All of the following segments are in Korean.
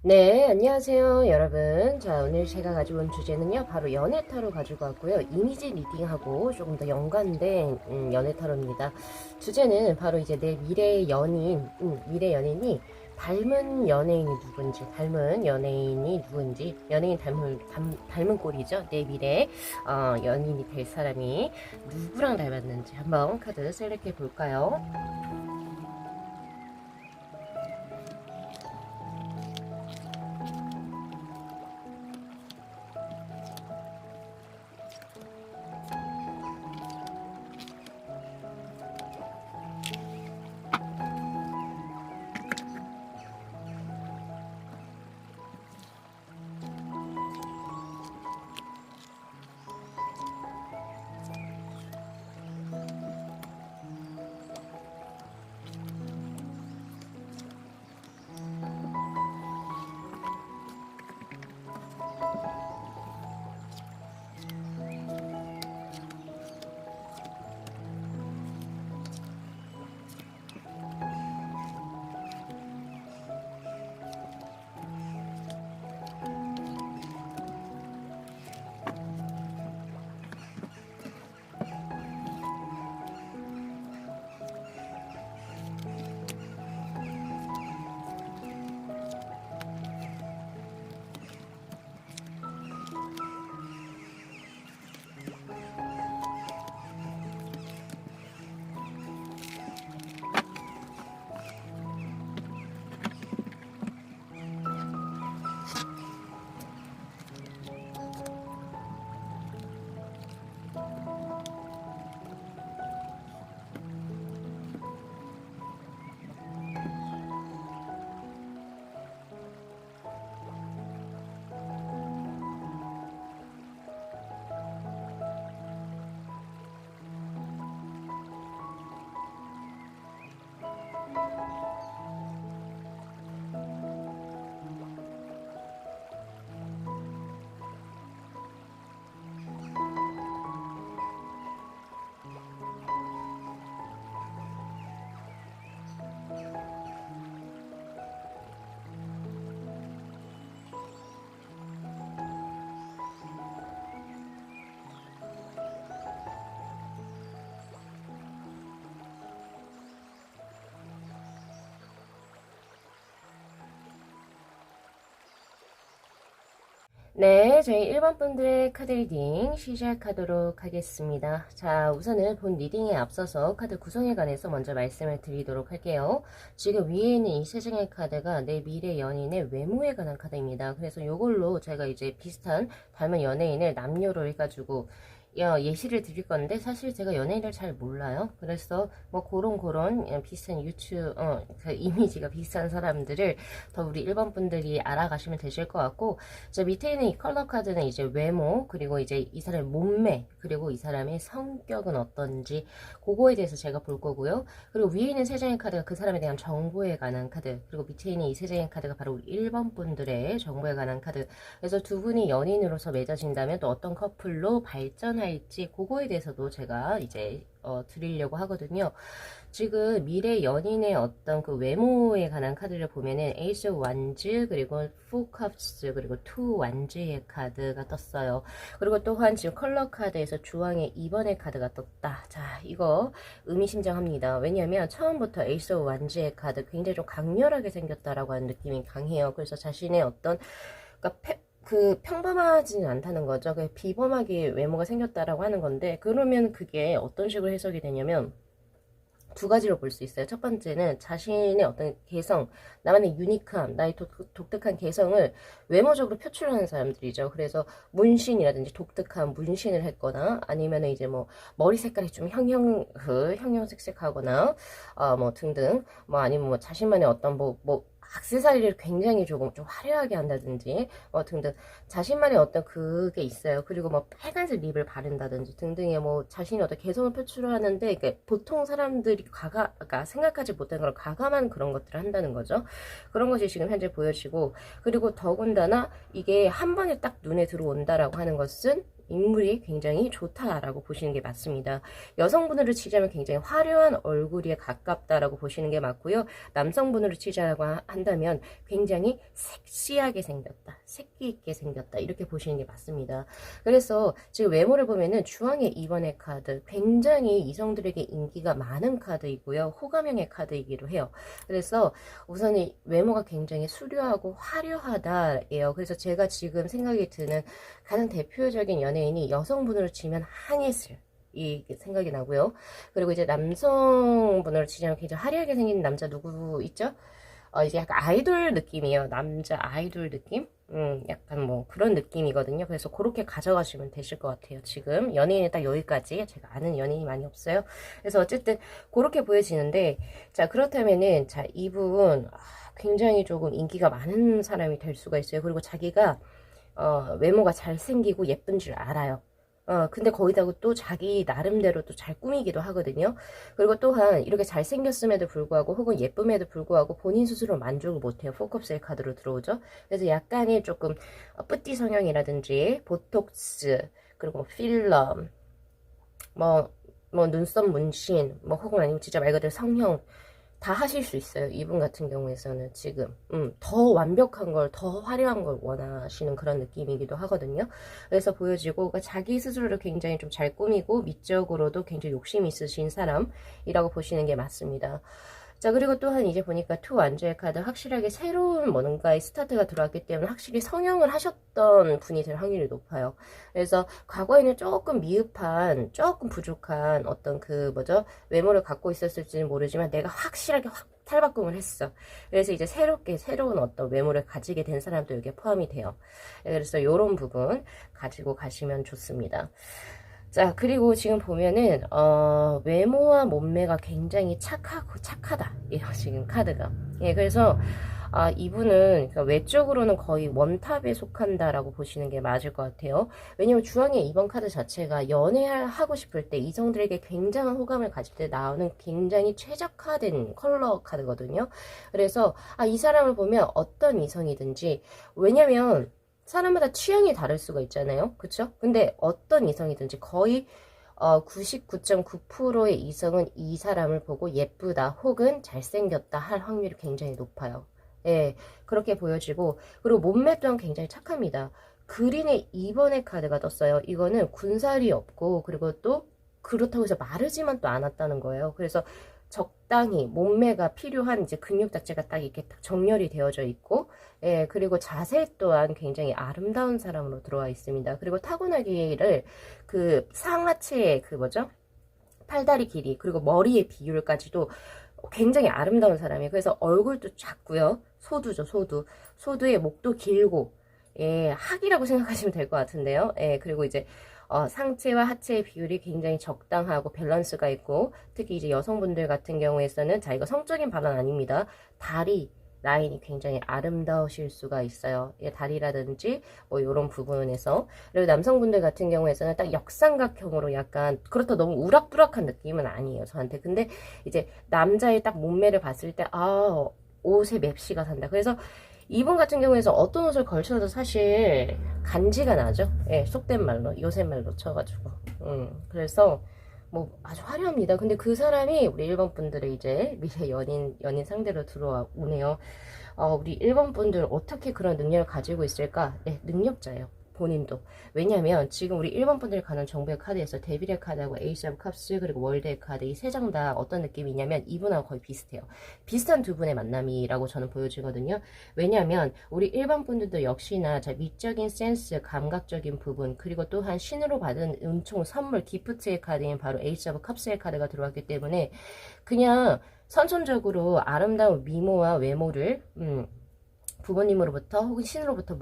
네, 안녕하세요, 여러분. 자, 오늘 제가 가지고 온 주제는요, 바로 연애 타로 가지고 왔고요. 이미지 리딩하고 조금 더 연관된 연애 타로입니다. 주제는 바로 이제 내 미래 연인, 미래 연인이 닮은 연예인이 누군지, 닮은 연예인이 누군지, 연예인 닮은 꼴이죠. 내 미래 연인이 될 사람이 누구랑 닮았는지 한번 카드 셀렉해 볼까요? 네, 저희 1번 분들의 카드 리딩 시작하도록 하겠습니다. 자, 우선은 본 리딩에 앞서서 카드 구성에 관해서 먼저 말씀을 드리도록 할게요. 지금 위에 있는 이 세 장의 카드가 내 미래 연인의 외모에 관한 카드입니다. 그래서 이걸로 제가 이제 비슷한 닮은 연예인을 남녀로 해가지고 예시를 드릴 건데 사실 제가 연예인을 잘 몰라요. 그래서 뭐 그런 비슷한 그 이미지가 비슷한 사람들을 더 우리 1번 분들이 알아가시면 되실 것 같고, 저 밑에 있는 이 컬러 카드는 이제 외모, 그리고 이제 이 사람의 몸매, 그리고 이 사람의 성격은 어떤지 그거에 대해서 제가 볼 거고요. 그리고 위에 있는 세 장의 카드가 그 사람에 대한 정보에 관한 카드, 그리고 밑에 있는 이 세 장의 카드가 바로 우리 1번 분들의 정보에 관한 카드. 그래서 두 분이 연인으로서 맺어진다면 또 어떤 커플로 발전할지 그거에 대해서도 제가 이제 드리려고 하거든요. 지금 미래 연인의 어떤 그 외모에 관한 카드를 보면은 에이스 완즈, 그리고 포 컵스, 그리고 투 완즈의 카드가 떴어요. 그리고 또한 지금 컬러 카드에서 주황의 2번의 카드가 떴다. 자, 이거 의미심장합니다. 왜냐하면 처음부터 에이스 완즈의 카드 굉장히 좀 강렬하게 생겼다라고 하는 느낌이 강해요. 그래서 자신의 어떤 그러니까 그 평범하지는 않다는 거죠. 그 비범하게 외모가 생겼다라고 하는 건데, 그러면 그게 어떤 식으로 해석이 되냐면 두 가지로 볼 수 있어요. 첫 번째는 자신의 어떤 개성, 나만의 유니크함, 나의 독특한 개성을 외모적으로 표출하는 사람들이죠. 그래서 문신이라든지 독특한 문신을 했거나, 아니면 이제 뭐 머리 색깔이 좀 형형색색하거나, 뭐 등등, 뭐 아니면 뭐 자신만의 어떤 액세서리를 굉장히 조금 좀 화려하게 한다든지 등등 자신만의 어떤 그게 있어요. 그리고 뭐 빨간색 립을 바른다든지 등등의 뭐 자신의 어떤 개성을 표출하는데, 보통 사람들이 그러니까 생각하지 못한 그런 과감한 그런 것들을 한다는 거죠. 그런 것이 지금 현재 보여지고, 그리고 더군다나 이게 한 번에 딱 눈에 들어온다라고 하는 것은 인물이 굉장히 좋다라고 보시는 게 맞습니다. 여성분으로 치자면 굉장히 화려한 얼굴에 가깝다라고 보시는 게 맞고요. 남성분으로 치자라고 한다면 굉장히 섹시하게 생겼다, 새끼 있게 생겼다, 이렇게 보시는 게 맞습니다. 그래서 지금 외모를 보면은 주황의 2번의 카드, 굉장히 이성들에게 인기가 많은 카드이고요. 호감형의 카드이기도 해요. 그래서 우선은 외모가 굉장히 수려하고 화려하다예요. 그래서 제가 지금 생각이 드는 가장 대표적인 연예인이 여성분으로 치면 한예슬, 이 생각이 나고요. 그리고 이제 남성분으로 치자면 굉장히 화려하게 생긴 남자 누구 있죠? 이제 약간 아이돌 느낌이에요. 남자 아이돌 느낌? 약간 뭐 그런 느낌이거든요. 그래서 그렇게 가져가시면 되실 것 같아요. 지금 연예인은 딱 여기까지. 제가 아는 연예인이 많이 없어요. 그래서 어쨌든 그렇게 보여지는데, 자, 그렇다면은, 자, 이분 굉장히 조금 인기가 많은 사람이 될 수가 있어요. 그리고 자기가 외모가 잘생기고 예쁜 줄 알아요. 근데 거기다가 또 자기 나름대로 또 잘 꾸미기도 하거든요. 그리고 또한 이렇게 잘생겼음에도 불구하고 혹은 예쁨에도 불구하고 본인 스스로 만족을 못해요. 포컵스의 카드로 들어오죠. 그래서 약간의 조금 뿌띠 성형이라든지 보톡스, 그리고 뭐 필러, 뭐 눈썹 문신, 뭐 혹은 아니면 진짜 말 그대로 성형 다 하실 수 있어요. 이분 같은 경우에서는 지금 더 완벽한 걸, 더 화려한 걸 원하시는 그런 느낌이기도 하거든요. 그래서 보여지고 그러니까 자기 스스로를 굉장히 좀 잘 꾸미고 미적으로도 굉장히 욕심 있으신 사람이라고 보시는 게 맞습니다. 자, 그리고 또한 이제 보니까 투 완주의 카드, 확실하게 새로운 뭔가의 스타트가 들어왔기 때문에 확실히 성형을 하셨던 분이 될 확률이 높아요. 그래서 과거에는 조금 미흡한, 조금 부족한 어떤 그 뭐죠? 외모를 갖고 있었을지는 모르지만 내가 확실하게 확 탈바꿈을 했어. 그래서 이제 새로운 어떤 외모를 가지게 된 사람도 여기에 포함이 돼요. 그래서 이런 부분 가지고 가시면 좋습니다. 자, 그리고 지금 보면은, 외모와 몸매가 굉장히 착하다. 이 지금 카드가. 예, 그래서, 이분은, 그러니까 외적으로는 거의 원탑에 속한다라고 보시는 게 맞을 것 같아요. 왜냐면 주황의 2번 카드 자체가 연애하고 싶을 때 이성들에게 굉장한 호감을 가질 때 나오는 굉장히 최적화된 컬러 카드거든요. 그래서, 이 사람을 보면 어떤 이성이든지, 왜냐면, 사람마다 취향이 다를 수가 있잖아요. 그쵸? 근데 어떤 이성이든지 거의 99.9%의 이성은 이 사람을 보고 예쁘다 혹은 잘생겼다 할 확률이 굉장히 높아요. 예, 그렇게 보여지고, 그리고 몸매 또한 굉장히 착합니다. 그린의 2번의 카드가 떴어요. 이거는 군살이 없고, 그리고 또 그렇다고 해서 마르지만 또 않았다는 거예요. 그래서 적당히 몸매가 필요한 이제 근육 자체가 딱 이렇게 정렬이 되어져 있고, 예, 그리고 자세 또한 굉장히 아름다운 사람으로 들어와 있습니다. 그리고 타고나기를 그 상하체의 그 뭐죠? 팔다리 길이, 그리고 머리의 비율까지도 굉장히 아름다운 사람이에요. 그래서 얼굴도 작고요. 소두죠, 소두. 소두의 목도 길고, 예, 학이라고 생각하시면 될 것 같은데요. 예, 그리고 이제 상체와 하체의 비율이 굉장히 적당하고 밸런스가 있고, 특히 이제 여성분들 같은 경우에서는, 자, 이거 성적인 발언 아닙니다. 다리 라인이 굉장히 아름다우실 수가 있어요. 예, 다리라든지 뭐 이런 부분에서. 그리고 남성분들 같은 경우에서는 딱 역삼각형으로 약간, 그렇다 너무 우락부락한 느낌은 아니에요, 저한테. 근데 이제 남자의 딱 몸매를 봤을 때 옷에 맵시가 산다. 그래서 이분 같은 경우에서 어떤 옷을 걸쳐도 사실 간지가 나죠. 예, 속된 말로, 요새 말로 쳐가지고. 그래서 뭐 아주 화려합니다. 근데 그 사람이 우리 일본 분들의 이제 미래 연인 상대로 들어오네요. 우리 일본 분들 어떻게 그런 능력을 가지고 있을까? 네, 능력자예요. 본인도. 왜냐면 지금 우리 일본 분들이 가는 정보의 카드에서 데빌의 카드하고 에이스 오브 컵스 그리고 월드의 카드 이 세 장 다 어떤 느낌이냐면 이분하고 거의 비슷해요. 비슷한 두 분의 만남이라고 저는 보여지거든요. 왜냐면 우리 일본 분들도 역시나 자 미적인 센스, 감각적인 부분 그리고 또한 신으로 받은 은총, 선물, 기프트의 카드인 바로 에이스 오브 컵스의 카드가 들어왔기 때문에 그냥 선천적으로 아름다운 미모와 외모를 부모님으로부터 혹은 신으로부터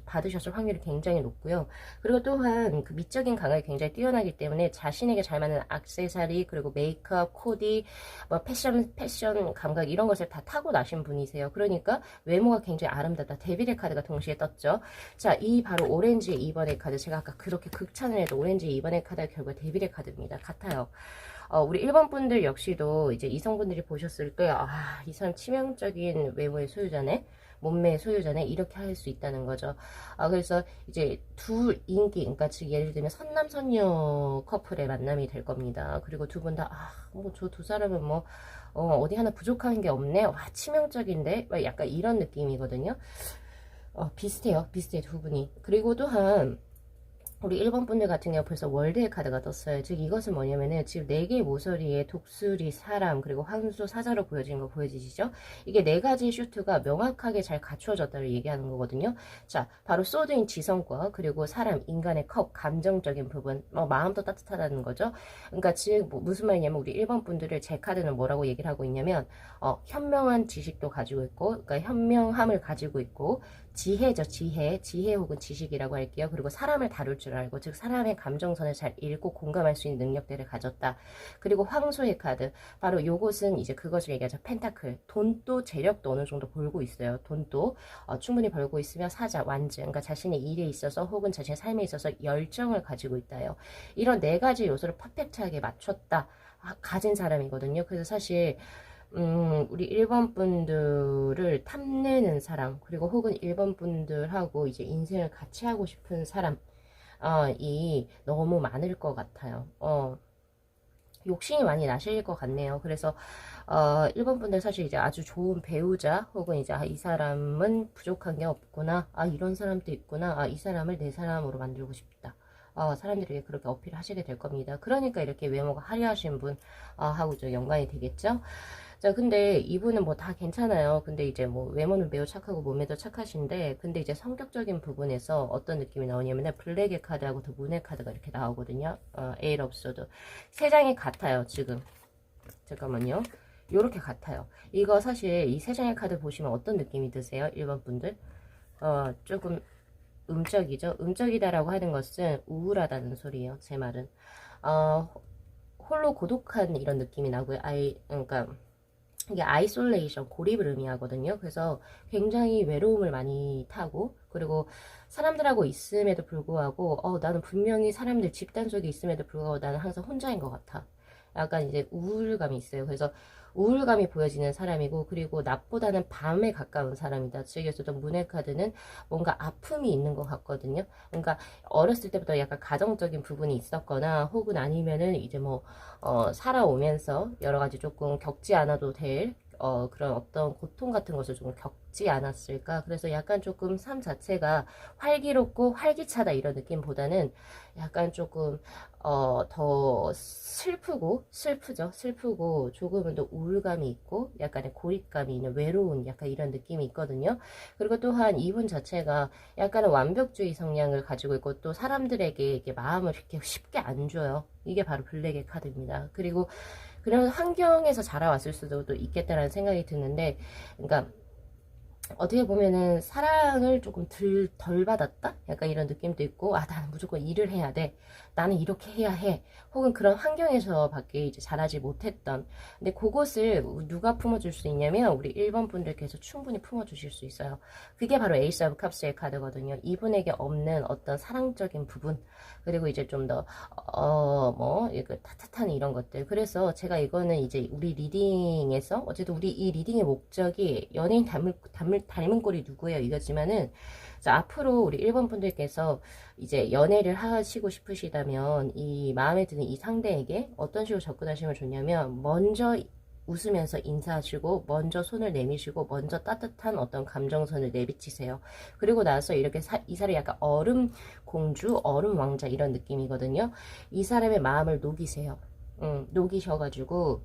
받으셨을 확률이 굉장히 높고요. 그리고 또한 그 미적인 감각이 굉장히 뛰어나기 때문에 자신에게 잘 맞는 액세서리 그리고 메이크업, 코디, 뭐 패션 감각 이런 것을 다 타고나신 분이세요. 그러니까 외모가 굉장히 아름답다. 데빌의 카드가 동시에 떴죠. 자, 이 바로 오렌지의 2번의 카드. 제가 아까 그렇게 극찬을 해도 오렌지의 2번의 카드가 결국 데빌의 카드입니다. 같아요. 우리 일본 분들 역시도 이제 이성분들이 보셨을 때, 이 사람 치명적인 외모의 소유자네. 몸매 소유자네 이렇게 할 수 있다는 거죠. 그래서 이제 둘 인기, 그러니까 즉 예를 들면 선남 선녀 커플의 만남이 될 겁니다. 그리고 두 분 다 뭐 저 두 사람은 뭐 어디 하나 부족한 게 없네. 와 치명적인데 막 약간 이런 느낌이거든요. 비슷해요. 비슷해 두 분이. 그리고 또한 우리 1번 분들 같은 경우 벌써 월드의 카드가 떴어요. 즉 이것은 뭐냐면은 지금 4개의 모서리에 독수리, 사람, 그리고 황소, 사자로 보여지는 거 보여지시죠? 이게 4가지 슈트가 명확하게 잘 갖추어졌다를 얘기하는 거거든요. 자, 바로 소드인 지성과 그리고 사람, 인간의 컵, 감정적인 부분, 마음도 따뜻하다는 거죠. 그러니까 즉 무슨 말이냐면 우리 1번 분들을 제 카드는 뭐라고 얘기를 하고 있냐면 현명한 지식도 가지고 있고, 그러니까 현명함을 가지고 있고, 지혜죠, 지혜 혹은 지식이라고 할게요. 그리고 사람을 다룰 줄 알고, 즉 사람의 감정선을 잘 읽고 공감할 수 있는 능력들을 가졌다. 그리고 황소의 카드, 바로 요것은 이제 그것을 얘기하죠. 펜타클, 돈도 재력도 어느 정도 벌고 있어요. 돈도 충분히 벌고 있으며 사자, 완전, 그러니까 자신의 일에 있어서 혹은 자신의 삶에 있어서 열정을 가지고 있다요. 이런 4가지 요소를 퍼펙트하게 맞췄다 가진 사람이거든요. 그래서 사실 우리 1번 분들을 탐내는 사람, 그리고 혹은 1번 분들하고 이제 인생을 같이 하고 싶은 사람, 이 너무 많을 것 같아요. 욕심이 많이 나실 것 같네요. 그래서 1번 분들 사실 이제 아주 좋은 배우자 혹은 이제 이 사람은 부족한 게 없구나, 이런 사람도 있구나, 이 사람을 내 사람으로 만들고 싶다. 사람들에게 그렇게 어필하시게 될 겁니다. 그러니까 이렇게 외모가 화려하신 분 하고 좀 연관이 되겠죠. 자, 근데 이분은 뭐 다 괜찮아요. 근데 이제 뭐 외모는 매우 착하고 몸매도 착하신데, 근데 이제 성격적인 부분에서 어떤 느낌이 나오냐면은 블랙의 카드하고 더 문의 카드가 이렇게 나오거든요. 에일 없어도 세 장이 같아요. 지금 잠깐만요. 요렇게 같아요. 이거 사실 이 세 장의 카드 보시면 어떤 느낌이 드세요? 1번 분들 조금 음적이죠. 음적이다라고 하는 것은 우울하다는 소리예요. 제 말은 홀로 고독한 이런 느낌이 나고요. 그러니까 이게 아이솔레이션, 고립을 의미하거든요. 그래서 굉장히 외로움을 많이 타고, 그리고 사람들하고 있음에도 불구하고 나는 분명히 사람들 집단 속에 있음에도 불구하고 나는 항상 혼자인 것 같아. 약간 이제 우울감이 있어요. 그래서 우울감이 보여지는 사람이고, 그리고 낮보다는 밤에 가까운 사람이다. 즉에서도 문의 카드는 뭔가 아픔이 있는 것 같거든요. 그러니까 어렸을 때부터 약간 가정적인 부분이 있었거나, 혹은 아니면은 이제 뭐 살아오면서 여러 가지 조금 겪지 않아도 될 그런 어떤 고통 같은 것을 좀 겪지 않았을까. 그래서 약간 조금 삶 자체가 활기롭고 활기차다 이런 느낌보다는 약간 조금 더 슬프죠. 슬프고 조금은 더 우울감이 있고 약간의 고립감이 있는, 외로운 약간 이런 느낌이 있거든요. 그리고 또한 이분 자체가 약간의 완벽주의 성향을 가지고 있고, 또 사람들에게 이렇게 마음을 이렇게 쉽게 안 줘요. 이게 바로 블랙의 카드입니다. 그리고 그런 환경에서 자라왔을 수도 있겠다라는 생각이 드는데, 그러니까 어떻게 보면은 사랑을 조금 덜 받았다? 약간 이런 느낌도 있고, 나는 무조건 일을 해야 돼. 나는 이렇게 해야 해. 혹은 그런 환경에서 밖에 이제 자라지 못했던. 근데 그것을 누가 품어줄 수 있냐면, 우리 1번 분들께서 충분히 품어주실 수 있어요. 그게 바로 에이스 오브 컵스의 카드거든요. 이분에게 없는 어떤 사랑적인 부분, 그리고 이제 좀 더, 따뜻한 이런 것들. 그래서 제가 이거는 이제 우리 리딩에서, 어쨌든 우리 이 리딩의 목적이 연예인 닮은 꼴이 누구예요? 이거지만은, 자, 앞으로 우리 1번 분들께서 이제 연애를 하시고 싶으시다면, 이 마음에 드는 이 상대에게 어떤 식으로 접근하시면 좋냐면, 먼저 웃으면서 인사하시고, 먼저 손을 내미시고, 먼저 따뜻한 어떤 감정선을 내비치세요. 그리고 나서 이렇게 이 사람이 약간 얼음 공주, 얼음 왕자 이런 느낌이거든요. 이 사람의 마음을 녹이세요. 녹이셔가지고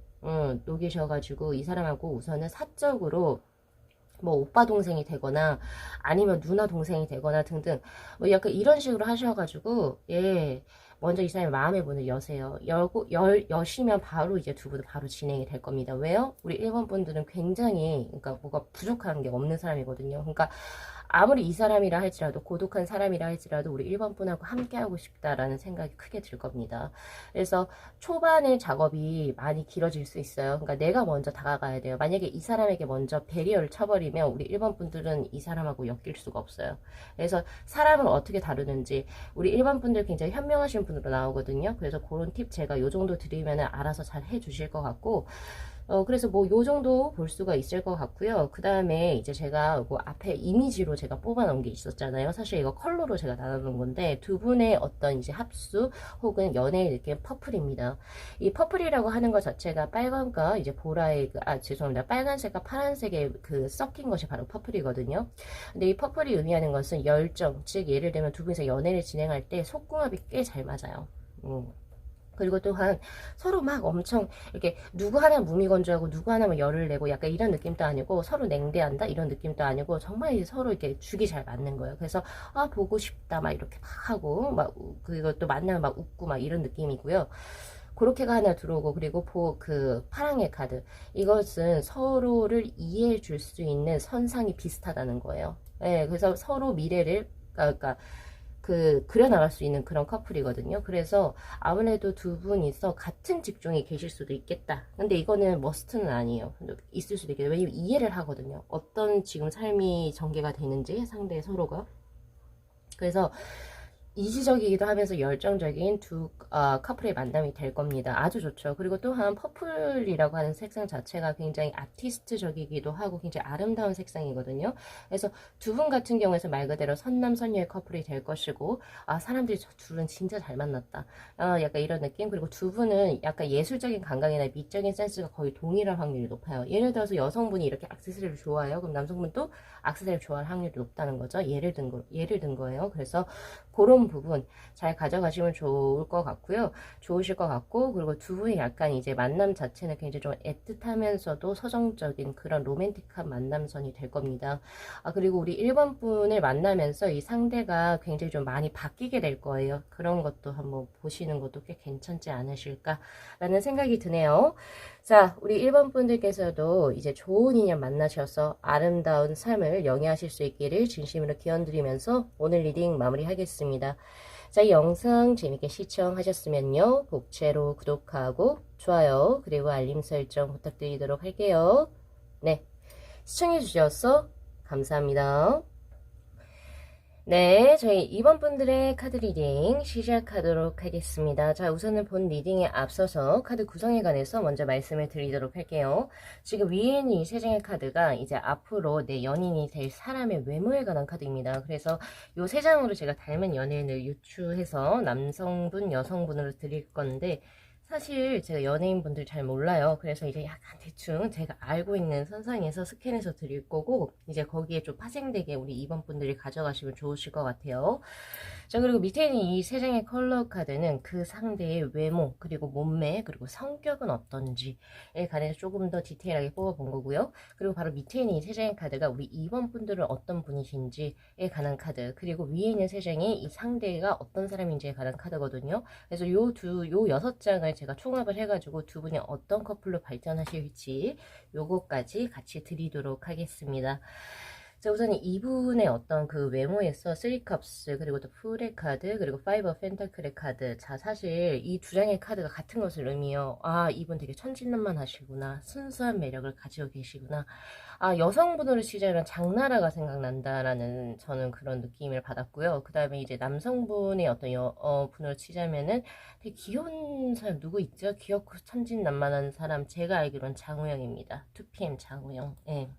이 사람하고 우선은 사적으로 뭐 오빠 동생이 되거나 아니면 누나 동생이 되거나 등등 뭐 약간 이런 식으로 하셔가지고 먼저 이 사람의 마음의 문을 여세요. 여시면 바로 이제 두 분은 바로 진행이 될 겁니다. 왜요? 우리 1번 분들은 굉장히 그러니까 뭐가 부족한 게 없는 사람이거든요. 그러니까 아무리 이 사람이라 할지라도, 고독한 사람이라 할지라도 우리 1번 분하고 함께하고 싶다라는 생각이 크게 들 겁니다. 그래서 초반의 작업이 많이 길어질 수 있어요. 그러니까 내가 먼저 다가가야 돼요. 만약에 이 사람에게 먼저 배리어를 쳐버리면 우리 1번 분들은 이 사람하고 엮일 수가 없어요. 그래서 사람을 어떻게 다루는지, 우리 1번 분들 굉장히 현명하신 분으로 나오거든요. 그래서 그런 팁 제가 요 정도 드리면 알아서 잘 해주실 것 같고, 그래서 뭐 요 정도 볼 수가 있을 것 같고요. 그 다음에 이제 제가 뭐 앞에 이미지로 제가 뽑아 놓은 게 있었잖아요. 사실 이거 컬러로 제가 나눠 놓은 건데 두 분의 어떤 이제 합수 혹은 연애의 느낌 퍼플입니다. 이 퍼플이라고 하는 것 자체가 빨간과 이제 보라의 죄송합니다. 빨간색과 파란색의 그 섞인 것이 바로 퍼플이거든요. 근데 이 퍼플이 의미하는 것은 열정, 즉 예를 들면 두 분이서 연애를 진행할 때 속궁합이 꽤 잘 맞아요. 그리고 또한 서로 막 엄청 이렇게 누구 하나 무미건조하고 누구 하나만 열을 내고 약간 이런 느낌도 아니고 서로 냉대한다 이런 느낌도 아니고 정말 서로 이렇게 죽이 잘 맞는 거예요. 그래서 아 보고 싶다 막 이렇게 막 하고 막 그리고 또 만나면 막 웃고 막 이런 느낌이고요. 그렇게가 하나 들어오고 그리고 그 파랑의 카드 이것은 서로를 이해해 줄 수 있는 선상이 비슷하다는 거예요. 네, 그래서 서로 미래를 그러니까 그려나갈 수 있는 그런 커플이거든요. 그래서 아무래도 두 분이서 같은 직종에 계실 수도 있겠다. 근데 이거는 머스트는 아니에요. 있을 수도 있겠다. 왜냐면 이해를 하거든요. 어떤 지금 삶이 전개가 되는지 상대 서로가. 그래서 이지적이기도 하면서 열정적인 두 커플의 만남이 될 겁니다. 아주 좋죠. 그리고 또한 퍼플이라고 하는 색상 자체가 굉장히 아티스트적이기도 하고 굉장히 아름다운 색상이거든요. 그래서 두 분 같은 경우에서 말 그대로 선남선녀의 커플이 될 것이고 사람들이 저 둘은 진짜 잘 만났다. 약간 이런 느낌. 그리고 두 분은 약간 예술적인 감각이나 미적인 센스가 거의 동일할 확률이 높아요. 예를 들어서 여성분이 이렇게 액세서리를 좋아해요. 그럼 남성분도 액세서리를 좋아할 확률이 높다는 거죠. 예를 든 거예요. 그래서 그런 부분 잘 가져가시면 좋을 것 같고요. 좋으실 것 같고 그리고 두 분이 약간 이제 만남 자체는 굉장히 좀 애틋하면서도 서정적인 그런 로맨틱한 만남선이 될 겁니다. 그리고 우리 1번 분을 만나면서 이 상대가 굉장히 좀 많이 바뀌게 될 거예요. 그런 것도 한번 보시는 것도 꽤 괜찮지 않으실까라는 생각이 드네요. 자, 우리 1번 분들께서도 이제 좋은 인연 만나셔서 아름다운 삶을 영위하실 수 있기를 진심으로 기원드리면서 오늘 리딩 마무리하겠습니다. 자, 이 영상 재밌게 시청하셨으면요. 복채로 구독하고 좋아요 그리고 알림 설정 부탁드리도록 할게요. 네, 시청해주셔서 감사합니다. 네, 저희 2번 분들의 카드 리딩 시작하도록 하겠습니다. 자, 우선은 본 리딩에 앞서서 카드 구성에 관해서 먼저 말씀을 드리도록 할게요. 지금 위에 있는 이 세 장의 카드가 이제 앞으로 내 연인이 될 사람의 외모에 관한 카드입니다. 그래서 이 세 장으로 제가 닮은 연예인을 유추해서 남성분, 여성분으로 드릴 건데 사실 제가 연예인분들 잘 몰라요. 그래서 이제 약간 대충 제가 알고 있는 선상에서 스캔해서 드릴 거고 이제 거기에 좀 파생되게 우리 2번 분들이 가져가시면 좋으실 것 같아요. 자, 그리고 밑에 있는 이 세 장의 컬러 카드는 그 상대의 외모 그리고 몸매 그리고 성격은 어떤지에 관해서 조금 더 디테일하게 뽑아본 거고요. 그리고 바로 밑에 있는 이 세 장의 카드가 우리 2번 분들은 어떤 분이신지에 관한 카드 그리고 위에 있는 세 장이 이 상대가 어떤 사람인지에 관한 카드거든요. 그래서 요 6장을 제가 총합을 해가지고 두 분이 어떤 커플로 발전하실지 요거까지 같이 드리도록 하겠습니다. 자, 우선 이분의 어떤 그 외모에서 3컵스 그리고 또 풀의 카드 그리고 5 펜타클의 카드 자 사실 이 두 장의 카드가 같은 것을 의미해요. 이분 되게 천진난만하시구나 순수한 매력을 가지고 계시구나 여성분으로 치자면 장나라가 생각난다라는 저는 그런 느낌을 받았고요. 그 다음에 이제 남성분의 어떤 분으로 치자면은 되게 귀여운 사람 누구 있죠? 귀엽고 천진난만한 사람 제가 알기로는 장우영입니다. 2PM 장우영. 예.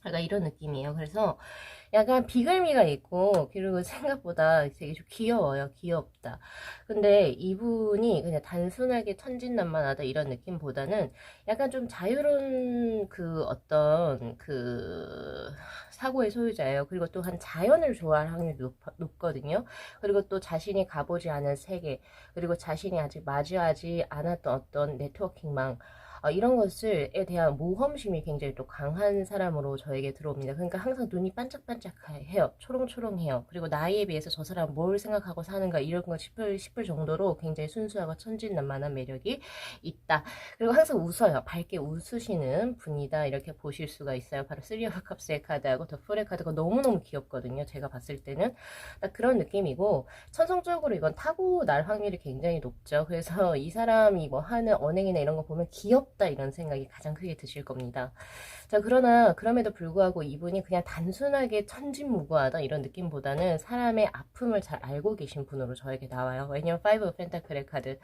약간 이런 느낌이에요. 그래서 약간 비글미가 있고 그리고 생각보다 되게 좀 귀여워요. 귀엽다. 근데 이분이 그냥 단순하게 천진난만하다 이런 느낌보다는 약간 좀 자유로운 그 어떤 그 사고의 소유자예요. 그리고 또한 자연을 좋아할 확률이 높거든요. 그리고 또 자신이 가보지 않은 세계 그리고 자신이 아직 맞이하지 않았던 어떤 네트워킹망 이런 것에 대한 모험심이 굉장히 또 강한 사람으로 저에게 들어옵니다. 그러니까 항상 눈이 반짝반짝해요. 초롱초롱해요. 그리고 나이에 비해서 저 사람 뭘 생각하고 사는가 이런 거 싶을 정도로 굉장히 순수하고 천진난만한 매력이 있다. 그리고 항상 웃어요. 밝게 웃으시는 분이다. 이렇게 보실 수가 있어요. 바로 3 오브 컵스의 카드하고 더 풀의 카드가 너무너무 귀엽거든요. 제가 봤을 때는 딱 그런 느낌이고 천성적으로 이건 타고날 확률이 굉장히 높죠. 그래서 이 사람이 뭐 하는 언행이나 이런 거 보면 귀엽다 이런 생각이 가장 크게 드실 겁니다. 자, 그러나 그럼에도 불구하고 이분이 그냥 단순하게 천진무구하다 이런 느낌보다는 사람의 아픔을 잘 알고 계신 분으로 저에게 나와요. 왜냐면 5 오브 펜타클의 카드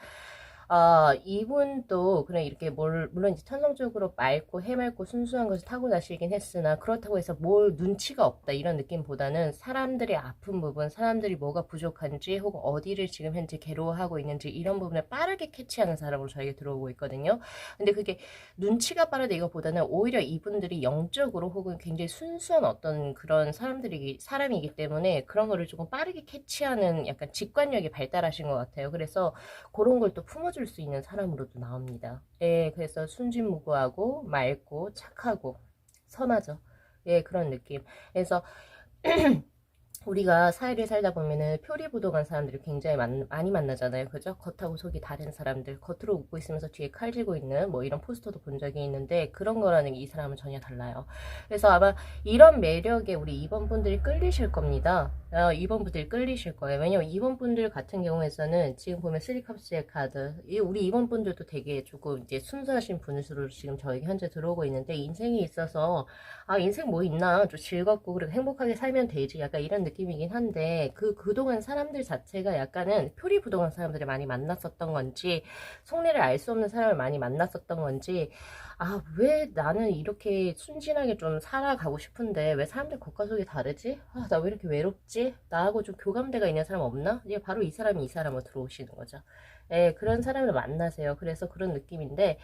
이분도 그냥 이렇게 물론 이제 천성적으로 맑고 해맑고 순수한 것을 타고나시긴 했으나 그렇다고 해서 뭘 눈치가 없다 이런 느낌보다는 사람들의 아픈 부분, 사람들이 뭐가 부족한지 혹은 어디를 지금 현재 괴로워하고 있는지 이런 부분을 빠르게 캐치하는 사람으로 저에게 들어오고 있거든요. 근데 그게 눈치가 빠르다 이거보다는 오히려 이분들이 영적으로 혹은 굉장히 순수한 어떤 그런 사람이기 때문에 그런 거를 조금 빠르게 캐치하는 약간 직관력이 발달하신 것 같아요. 그래서 그런 걸 또 품어줄 수 있는 사람으로도 나옵니다. 예, 그래서 순진무구하고 맑고 착하고 선하죠. 예, 그런 느낌. 그래서 우리가 사회를 살다 보면은 표리부동한 사람들이 굉장히 많이 만나잖아요. 그죠? 겉하고 속이 다른 사람들, 겉으로 웃고 있으면서 뒤에 칼 쥐고 있는 뭐 이런 포스터도 본 적이 있는데 그런 거라는 이 사람은 전혀 달라요. 그래서 아마 이런 매력에 우리 2번 분들이 끌리실 겁니다. 2번 분들이 끌리실 거예요. 왜냐면 2번 분들 같은 경우에서는 지금 보면 쓰리컵스의 카드, 우리 2번 분들도 되게 조금 이제 순수하신 분으로 지금 저에게 현재 들어오고 있는데 인생에 있어서 인생 뭐 있나 좀 즐겁고 그리고 행복하게 살면 되지 약간 이런 느낌이긴 한데 그동안 사람들 자체가 약간은 표리부동한 사람들을 많이 만났었던 건지 속내를 알 수 없는 사람을 많이 만났었던 건지 왜 나는 이렇게 순진하게 좀 살아가고 싶은데 왜 사람들 겉과 속이 다르지? 나 왜 이렇게 외롭지? 나하고 좀 교감대가 있는 사람 없나? 이게 바로 이 사람이 이 사람으로 들어오시는 거죠. 예, 그런 사람을 만나세요. 그래서 그런 느낌인데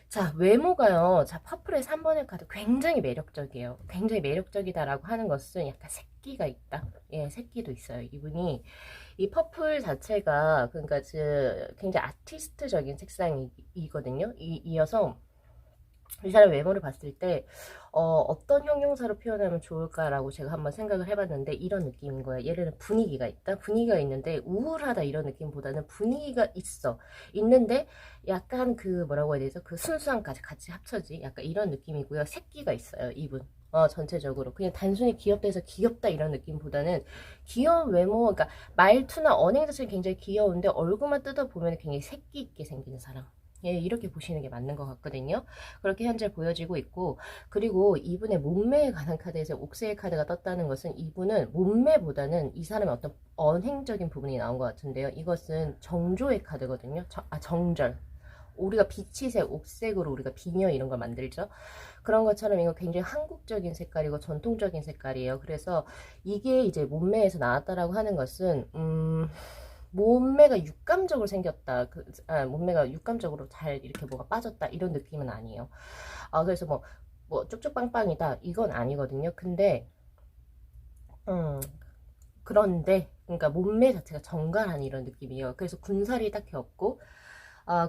자, 외모가요. 자, 퍼플의 3번의 카드 굉장히 매력적이에요. 굉장히 매력적이다라고 하는 것은 약간 새끼가 있다. 예, 새끼도 있어요. 이분이 이 퍼플 자체가 그러니까 굉장히 아티스트적인 색상이거든요. 이어서 이 사람 외모를 봤을 때 어떤 형용사로 표현하면 좋을까라고 제가 한번 생각을 해봤는데 이런 느낌인 거예요. 예를 들어 분위기가 있다. 분위기가 있는데 우울하다 이런 느낌보다는 분위기가 있는데 약간 그 뭐라고 해야 되죠? 그 순수함까지 같이 합쳐지 약간 이런 느낌이고요. 새끼가 있어요. 이분. 전체적으로 그냥 단순히 귀엽다 해서 귀엽다 이런 느낌보다는 귀여운 외모, 그러니까 말투나 언행 자체는 굉장히 귀여운데 얼굴만 뜯어보면 굉장히 새끼 있게 생기는 사람. 예, 이렇게 보시는 게 맞는 것 같거든요. 그렇게 현재 보여지고 있고, 그리고 이분의 몸매에 관한 카드에서 옥새의 카드가 떴다는 것은 이분은 몸매보다는 이 사람의 어떤 언행적인 부분이 나온 것 같은데요. 이것은 정조의 카드거든요. 정절. 우리가 비치색, 옥색으로 우리가 비녀 이런 걸 만들죠. 그런 것처럼 이거 굉장히 한국적인 색깔이고 전통적인 색깔이에요. 그래서 이게 이제 몸매에서 나왔다라고 하는 것은 몸매가 육감적으로 생겼다. 몸매가 육감적으로 잘 이렇게 뭐가 빠졌다. 이런 느낌은 아니에요. 그래서 뭐 쭉쭉 빵빵이다. 이건 아니거든요. 근데, 그런데, 그러니까 몸매 자체가 정갈한 이런 느낌이에요. 그래서 군살이 딱히 없고,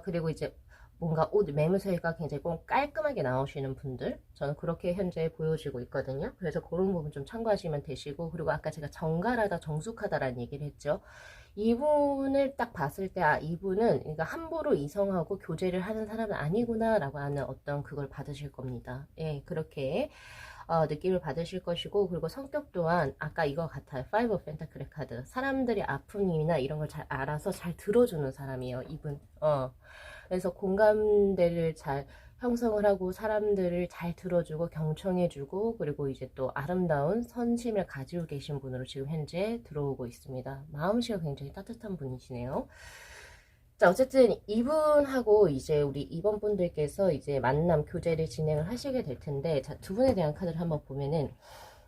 그리고 이제 뭔가 옷 매무새가 굉장히 좀 깔끔하게 나오시는 분들 저는 그렇게 현재 보여지고 있거든요. 그래서 그런 부분 좀 참고하시면 되시고 그리고 아까 제가 정갈하다 정숙하다라는 얘기를 했죠. 이분을 딱 봤을 때 이분은 그러니까 함부로 이성하고 교제를 하는 사람은 아니구나 라고 하는 어떤 그걸 받으실 겁니다. 예, 그렇게 느낌을 받으실 것이고 그리고 성격 또한 아까 이거 같아요. 파이브 오브 펜타클의 카드 사람들의 아픔이나 이런 걸 잘 알아서 잘 들어주는 사람이에요. 이분 그래서 공감대를 잘 형성을 하고 사람들을 잘 들어주고 경청해주고 그리고 이제 또 아름다운 선심을 가지고 계신 분으로 지금 현재 들어오고 있습니다. 마음씨가 굉장히 따뜻한 분이시네요. 자, 어쨌든 이분하고 이제 우리 2번 분들께서 이제 만남 교제를 진행을 하시게 될 텐데, 자, 두 분에 대한 카드를 한번 보면은,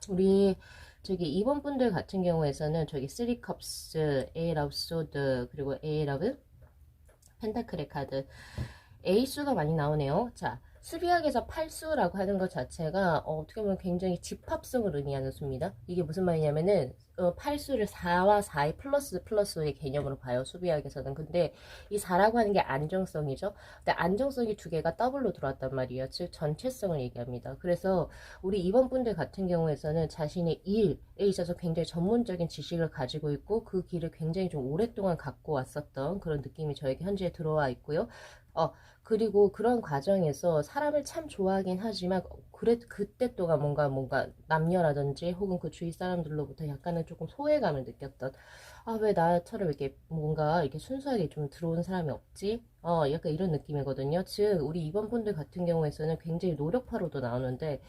우리 저기 2번 분들 같은 경우에서는 저기 3컵스, 에잇 오브 소드, 그리고 에잇 오브 펜타클의 카드, 에이수가 많이 나오네요. 자, 수비학에서 8수라고 하는 것 자체가 어떻게 보면 굉장히 집합성을 의미하는 수입니다. 이게 무슨 말이냐면은 8수를 4와 4의 플러스의 개념으로 봐요. 수비학에서는. 근데 이 4라고 하는 게 안정성이죠. 근데 안정성이 두 개가 더블로 들어왔단 말이에요. 즉 전체성을 얘기합니다. 그래서 우리 이번 분들 같은 경우에서는 자신의 일에 있어서 굉장히 전문적인 지식을 가지고 있고 그 길을 굉장히 좀 오랫동안 갖고 왔었던 그런 느낌이 저에게 현재 들어와 있고요. 그리고 그런 과정에서 사람을 참 좋아하긴 하지만 그때 동안 뭔가 남녀라든지 혹은 그 주위 사람들로부터 약간은 조금 소외감을 느꼈던 왜 나처럼 이렇게 뭔가 이렇게 순수하게 좀 들어온 사람이 없지? 약간 이런 느낌이거든요. 즉 우리 이번 분들 같은 경우에서는 굉장히 노력파로도 나오는데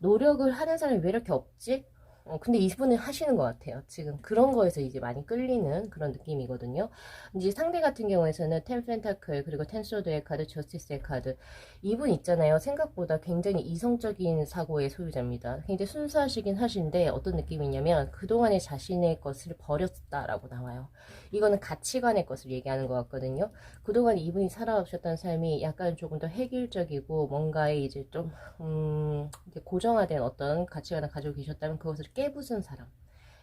노력을 하는 사람이 왜 이렇게 없지? 근데 이분은 하시는 것 같아요. 지금 그런 거에서 이제 많이 끌리는 그런 느낌이거든요. 이제 상대 같은 경우에서는 텐 펜타클, 그리고 텐 소드의 카드, 저스티스의 카드. 이분 있잖아요. 생각보다 굉장히 이성적인 사고의 소유자입니다. 굉장히 순수하시긴 하신데 어떤 느낌이냐면 그동안의 자신의 것을 버렸다라고 나와요. 이거는 가치관의 것을 얘기하는 것 같거든요. 그동안 이분이 살아오셨던 삶이 약간 조금 더 획일적이고 뭔가에 이제 좀 고정화된 어떤 가치관을 가지고 계셨다면 그것을 깨부순 사람.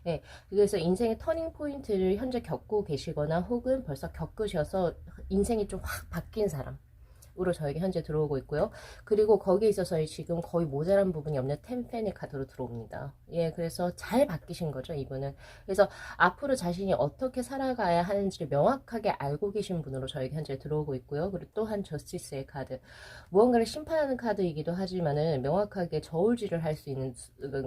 예, 그래서 인생의 터닝 포인트를 현재 겪고 계시거나 혹은 벌써 겪으셔서 인생이 좀 확 바뀐 사람. 으로 저에게 현재 들어오고 있고요. 그리고 거기에 있어서 지금 거의 모자란 부분이 없는 템펜의 카드로 들어옵니다. 예, 그래서 잘 바뀌신 거죠, 이분은. 그래서 앞으로 자신이 어떻게 살아가야 하는지를 명확하게 알고 계신 분으로 저에게 현재 들어오고 있고요. 그리고 또한 저스티스의 카드. 무언가를 심판하는 카드이기도 하지만은 명확하게 저울질을 할 수 있는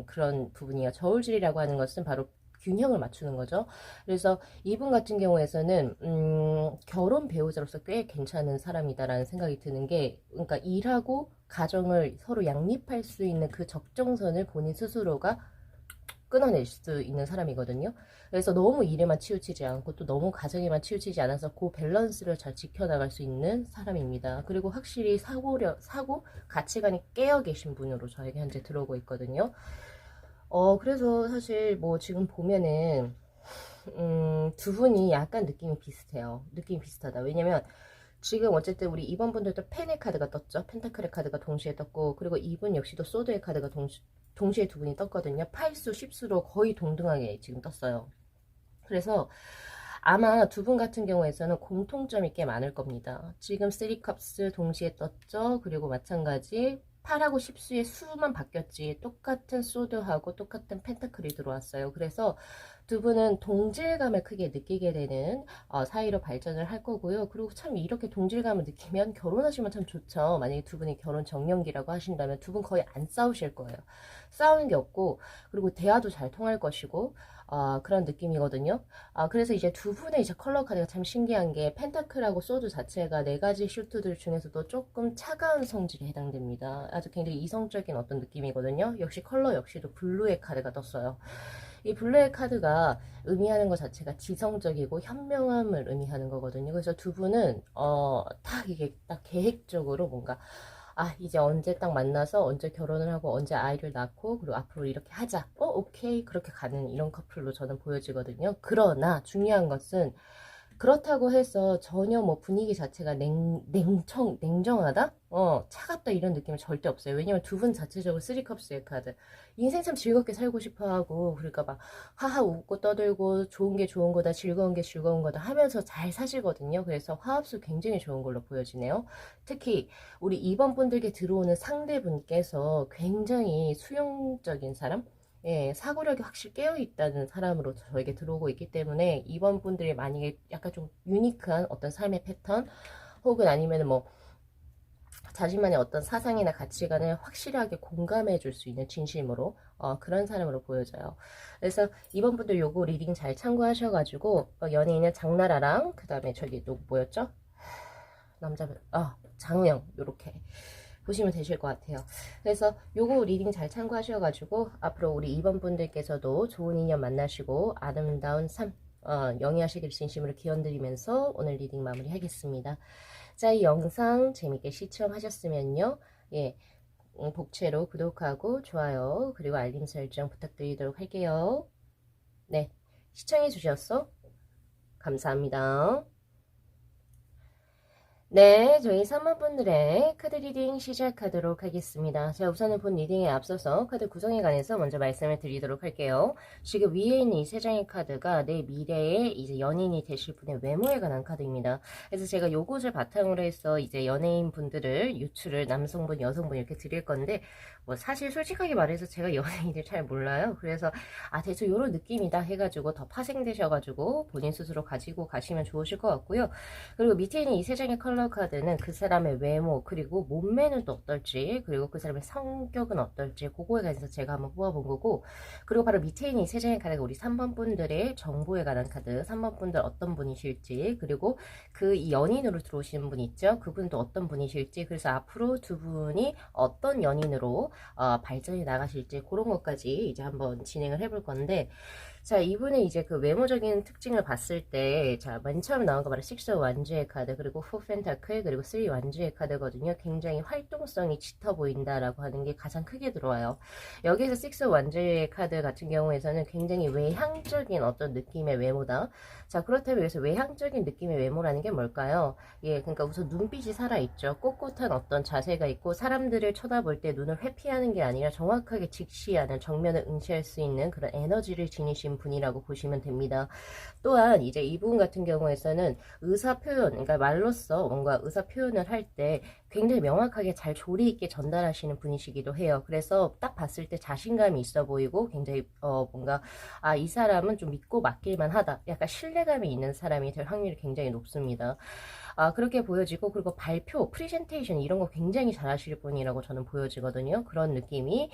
그런 부분이에요. 저울질이라고 하는 것은 바로 균형을 맞추는 거죠. 그래서 이분 같은 경우에서는 결혼 배우자로서 꽤 괜찮은 사람이다라는 생각이 드는 게, 그러니까 일하고 가정을 서로 양립할 수 있는 그 적정선을 본인 스스로가 끊어낼 수 있는 사람이거든요. 그래서 너무 일에만 치우치지 않고 또 너무 가정에만 치우치지 않아서 그 밸런스를 잘 지켜나갈 수 있는 사람입니다. 그리고 확실히 사고 가치관이 깨어 계신 분으로 저에게 현재 들어오고 있거든요. 그래서 사실 뭐 지금 보면은, 두 분이 약간 느낌이 비슷해요. 느낌이 비슷하다. 왜냐면, 지금 어쨌든 우리 이번 분들도 펜의 카드가 떴죠. 펜타클의 카드가 동시에 떴고, 그리고 이분 역시도 소드의 카드가 동시에 두 분이 떴거든요. 8수, 10수로 거의 동등하게 지금 떴어요. 그래서 아마 두 분 같은 경우에서는 공통점이 꽤 많을 겁니다. 지금 3컵스 동시에 떴죠. 그리고 마찬가지 8하고 10수의 수만 바뀌었지 똑같은 소드하고 똑같은 펜타클이 들어왔어요. 그래서 두 분은 동질감을 크게 느끼게 되는 사이로 발전을 할 거고요. 그리고 참 이렇게 동질감을 느끼면 결혼하시면 참 좋죠. 만약에 두 분이 결혼 정년기라고 하신다면 두 분 거의 안 싸우실 거예요. 싸우는 게 없고, 그리고 대화도 잘 통할 것이고, 그런 느낌이거든요. 그래서 이제 두 분의 이제 컬러 카드가 참 신기한 게, 펜타클하고 소드 자체가 네 가지 슈트들 중에서도 조금 차가운 성질에 해당됩니다. 아주 굉장히 이성적인 어떤 느낌이거든요. 역시 컬러 역시도 블루의 카드가 떴어요. 이 블루의 카드가 의미하는 것 자체가 지성적이고 현명함을 의미하는 거거든요. 그래서 두 분은 딱 이게 딱 계획적으로 뭔가, 이제 언제 딱 만나서 언제 결혼을 하고 언제 아이를 낳고 그리고 앞으로 이렇게 하자. 오케이. 그렇게 가는 이런 커플로 저는 보여지거든요. 그러나 중요한 것은, 그렇다고 해서 전혀 뭐 분위기 자체가 냉정하다? 차갑다 이런 느낌은 절대 없어요. 왜냐면 두 분 자체적으로 쓰리컵스의 카드. 인생 참 즐겁게 살고 싶어 하고, 그러니까 막 하하 웃고 떠들고 좋은 게 좋은 거다, 즐거운 게 즐거운 거다 하면서 잘 사시거든요. 그래서 화합수 굉장히 좋은 걸로 보여지네요. 특히 우리 2번 분들께 들어오는 상대분께서 굉장히 수용적인 사람? 예, 사고력이 확실히 깨어있다는 사람으로 저에게 들어오고 있기 때문에 이번 분들이 만약에 약간 좀 유니크한 어떤 삶의 패턴 혹은 아니면 뭐 자신만의 어떤 사상이나 가치관을 확실하게 공감해 줄 수 있는 진심으로 그런 사람으로 보여져요. 그래서 이번 분들 요거 리딩 잘 참고하셔가지고 연예인은 장나라랑 그 다음에 저기 또 뭐였죠? 남자분 장우영 요렇게 보시면 되실 것 같아요. 그래서 요거 리딩 잘 참고하셔가지고 앞으로 우리 2번 분들께서도 좋은 인연 만나시고 아름다운 삶 영위하시길 진심으로 기원드리면서 오늘 리딩 마무리하겠습니다. 자, 이 영상 재밌게 시청하셨으면요. 예, 복채로 구독하고 좋아요 그리고 알림 설정 부탁드리도록 할게요. 네, 시청해 주셔서 감사합니다. 네, 저희 3번 분들의 카드 리딩 시작하도록 하겠습니다. 자, 우선은 본 리딩에 앞서서 카드 구성에 관해서 먼저 말씀을 드리도록 할게요. 지금 위에 있는 이 세 장의 카드가 내 미래의 이제 연인이 되실 분의 외모에 관한 카드입니다. 그래서 제가 요것을 바탕으로 해서 이제 연예인 분들을 유추를 남성분, 여성분 이렇게 드릴 건데, 뭐 사실 솔직하게 말해서 제가 연예인을 잘 몰라요. 그래서 대충 요런 느낌이다 해가지고 더 파생되셔가지고 본인 스스로 가지고 가시면 좋으실 것 같고요. 그리고 밑에 있는 이 세 장의 컬러 타워 카드는 그 사람의 외모, 그리고 몸매는 또 어떨지, 그리고 그 사람의 성격은 어떨지, 그거에 관해서 제가 한번 뽑아본 거고, 그리고 바로 밑에 있는 이 세 장의 카드가 우리 3번 분들의 정보에 관한 카드, 3번 분들 어떤 분이실지, 그리고 그 연인으로 들어오시는 분 있죠? 그분도 어떤 분이실지, 그래서 앞으로 두 분이 어떤 연인으로 발전이 나가실지, 그런 것까지 이제 한번 진행을 해볼 건데, 자, 이분의 이제 그 외모적인 특징을 봤을 때, 자, 맨 처음 나온 거 바로 6 완주의 카드, 그리고 4 펜타클, 그리고 3 완주의 카드거든요. 굉장히 활동성이 짙어 보인다라고 하는 게 가장 크게 들어와요. 여기에서 6 완주의 카드 같은 경우에서는 굉장히 외향적인 어떤 느낌의 외모다. 자, 그렇다면 여기서 외향적인 느낌의 외모라는 게 뭘까요? 예, 그러니까 우선 눈빛이 살아있죠. 꼿꼿한 어떤 자세가 있고, 사람들을 쳐다볼 때 눈을 회피하는 게 아니라 정확하게 직시하는, 정면을 응시할 수 있는 그런 에너지를 지니신 분이라고 보시면 됩니다. 또한 이제 이분 같은 경우에서는 의사 표현, 그러니까 말로써 뭔가 의사 표현을 할 때 굉장히 명확하게 잘 조리 있게 전달하시는 분이시기도 해요. 그래서 딱 봤을 때 자신감이 있어 보이고 굉장히 뭔가 이 사람은 좀 믿고 맡길만 하다. 약간 신뢰감이 있는 사람이 될 확률이 굉장히 높습니다. 그렇게 보여지고, 그리고 발표, 프레젠테이션 이런 거 굉장히 잘하실 분이라고 저는 보여지거든요. 그런 느낌이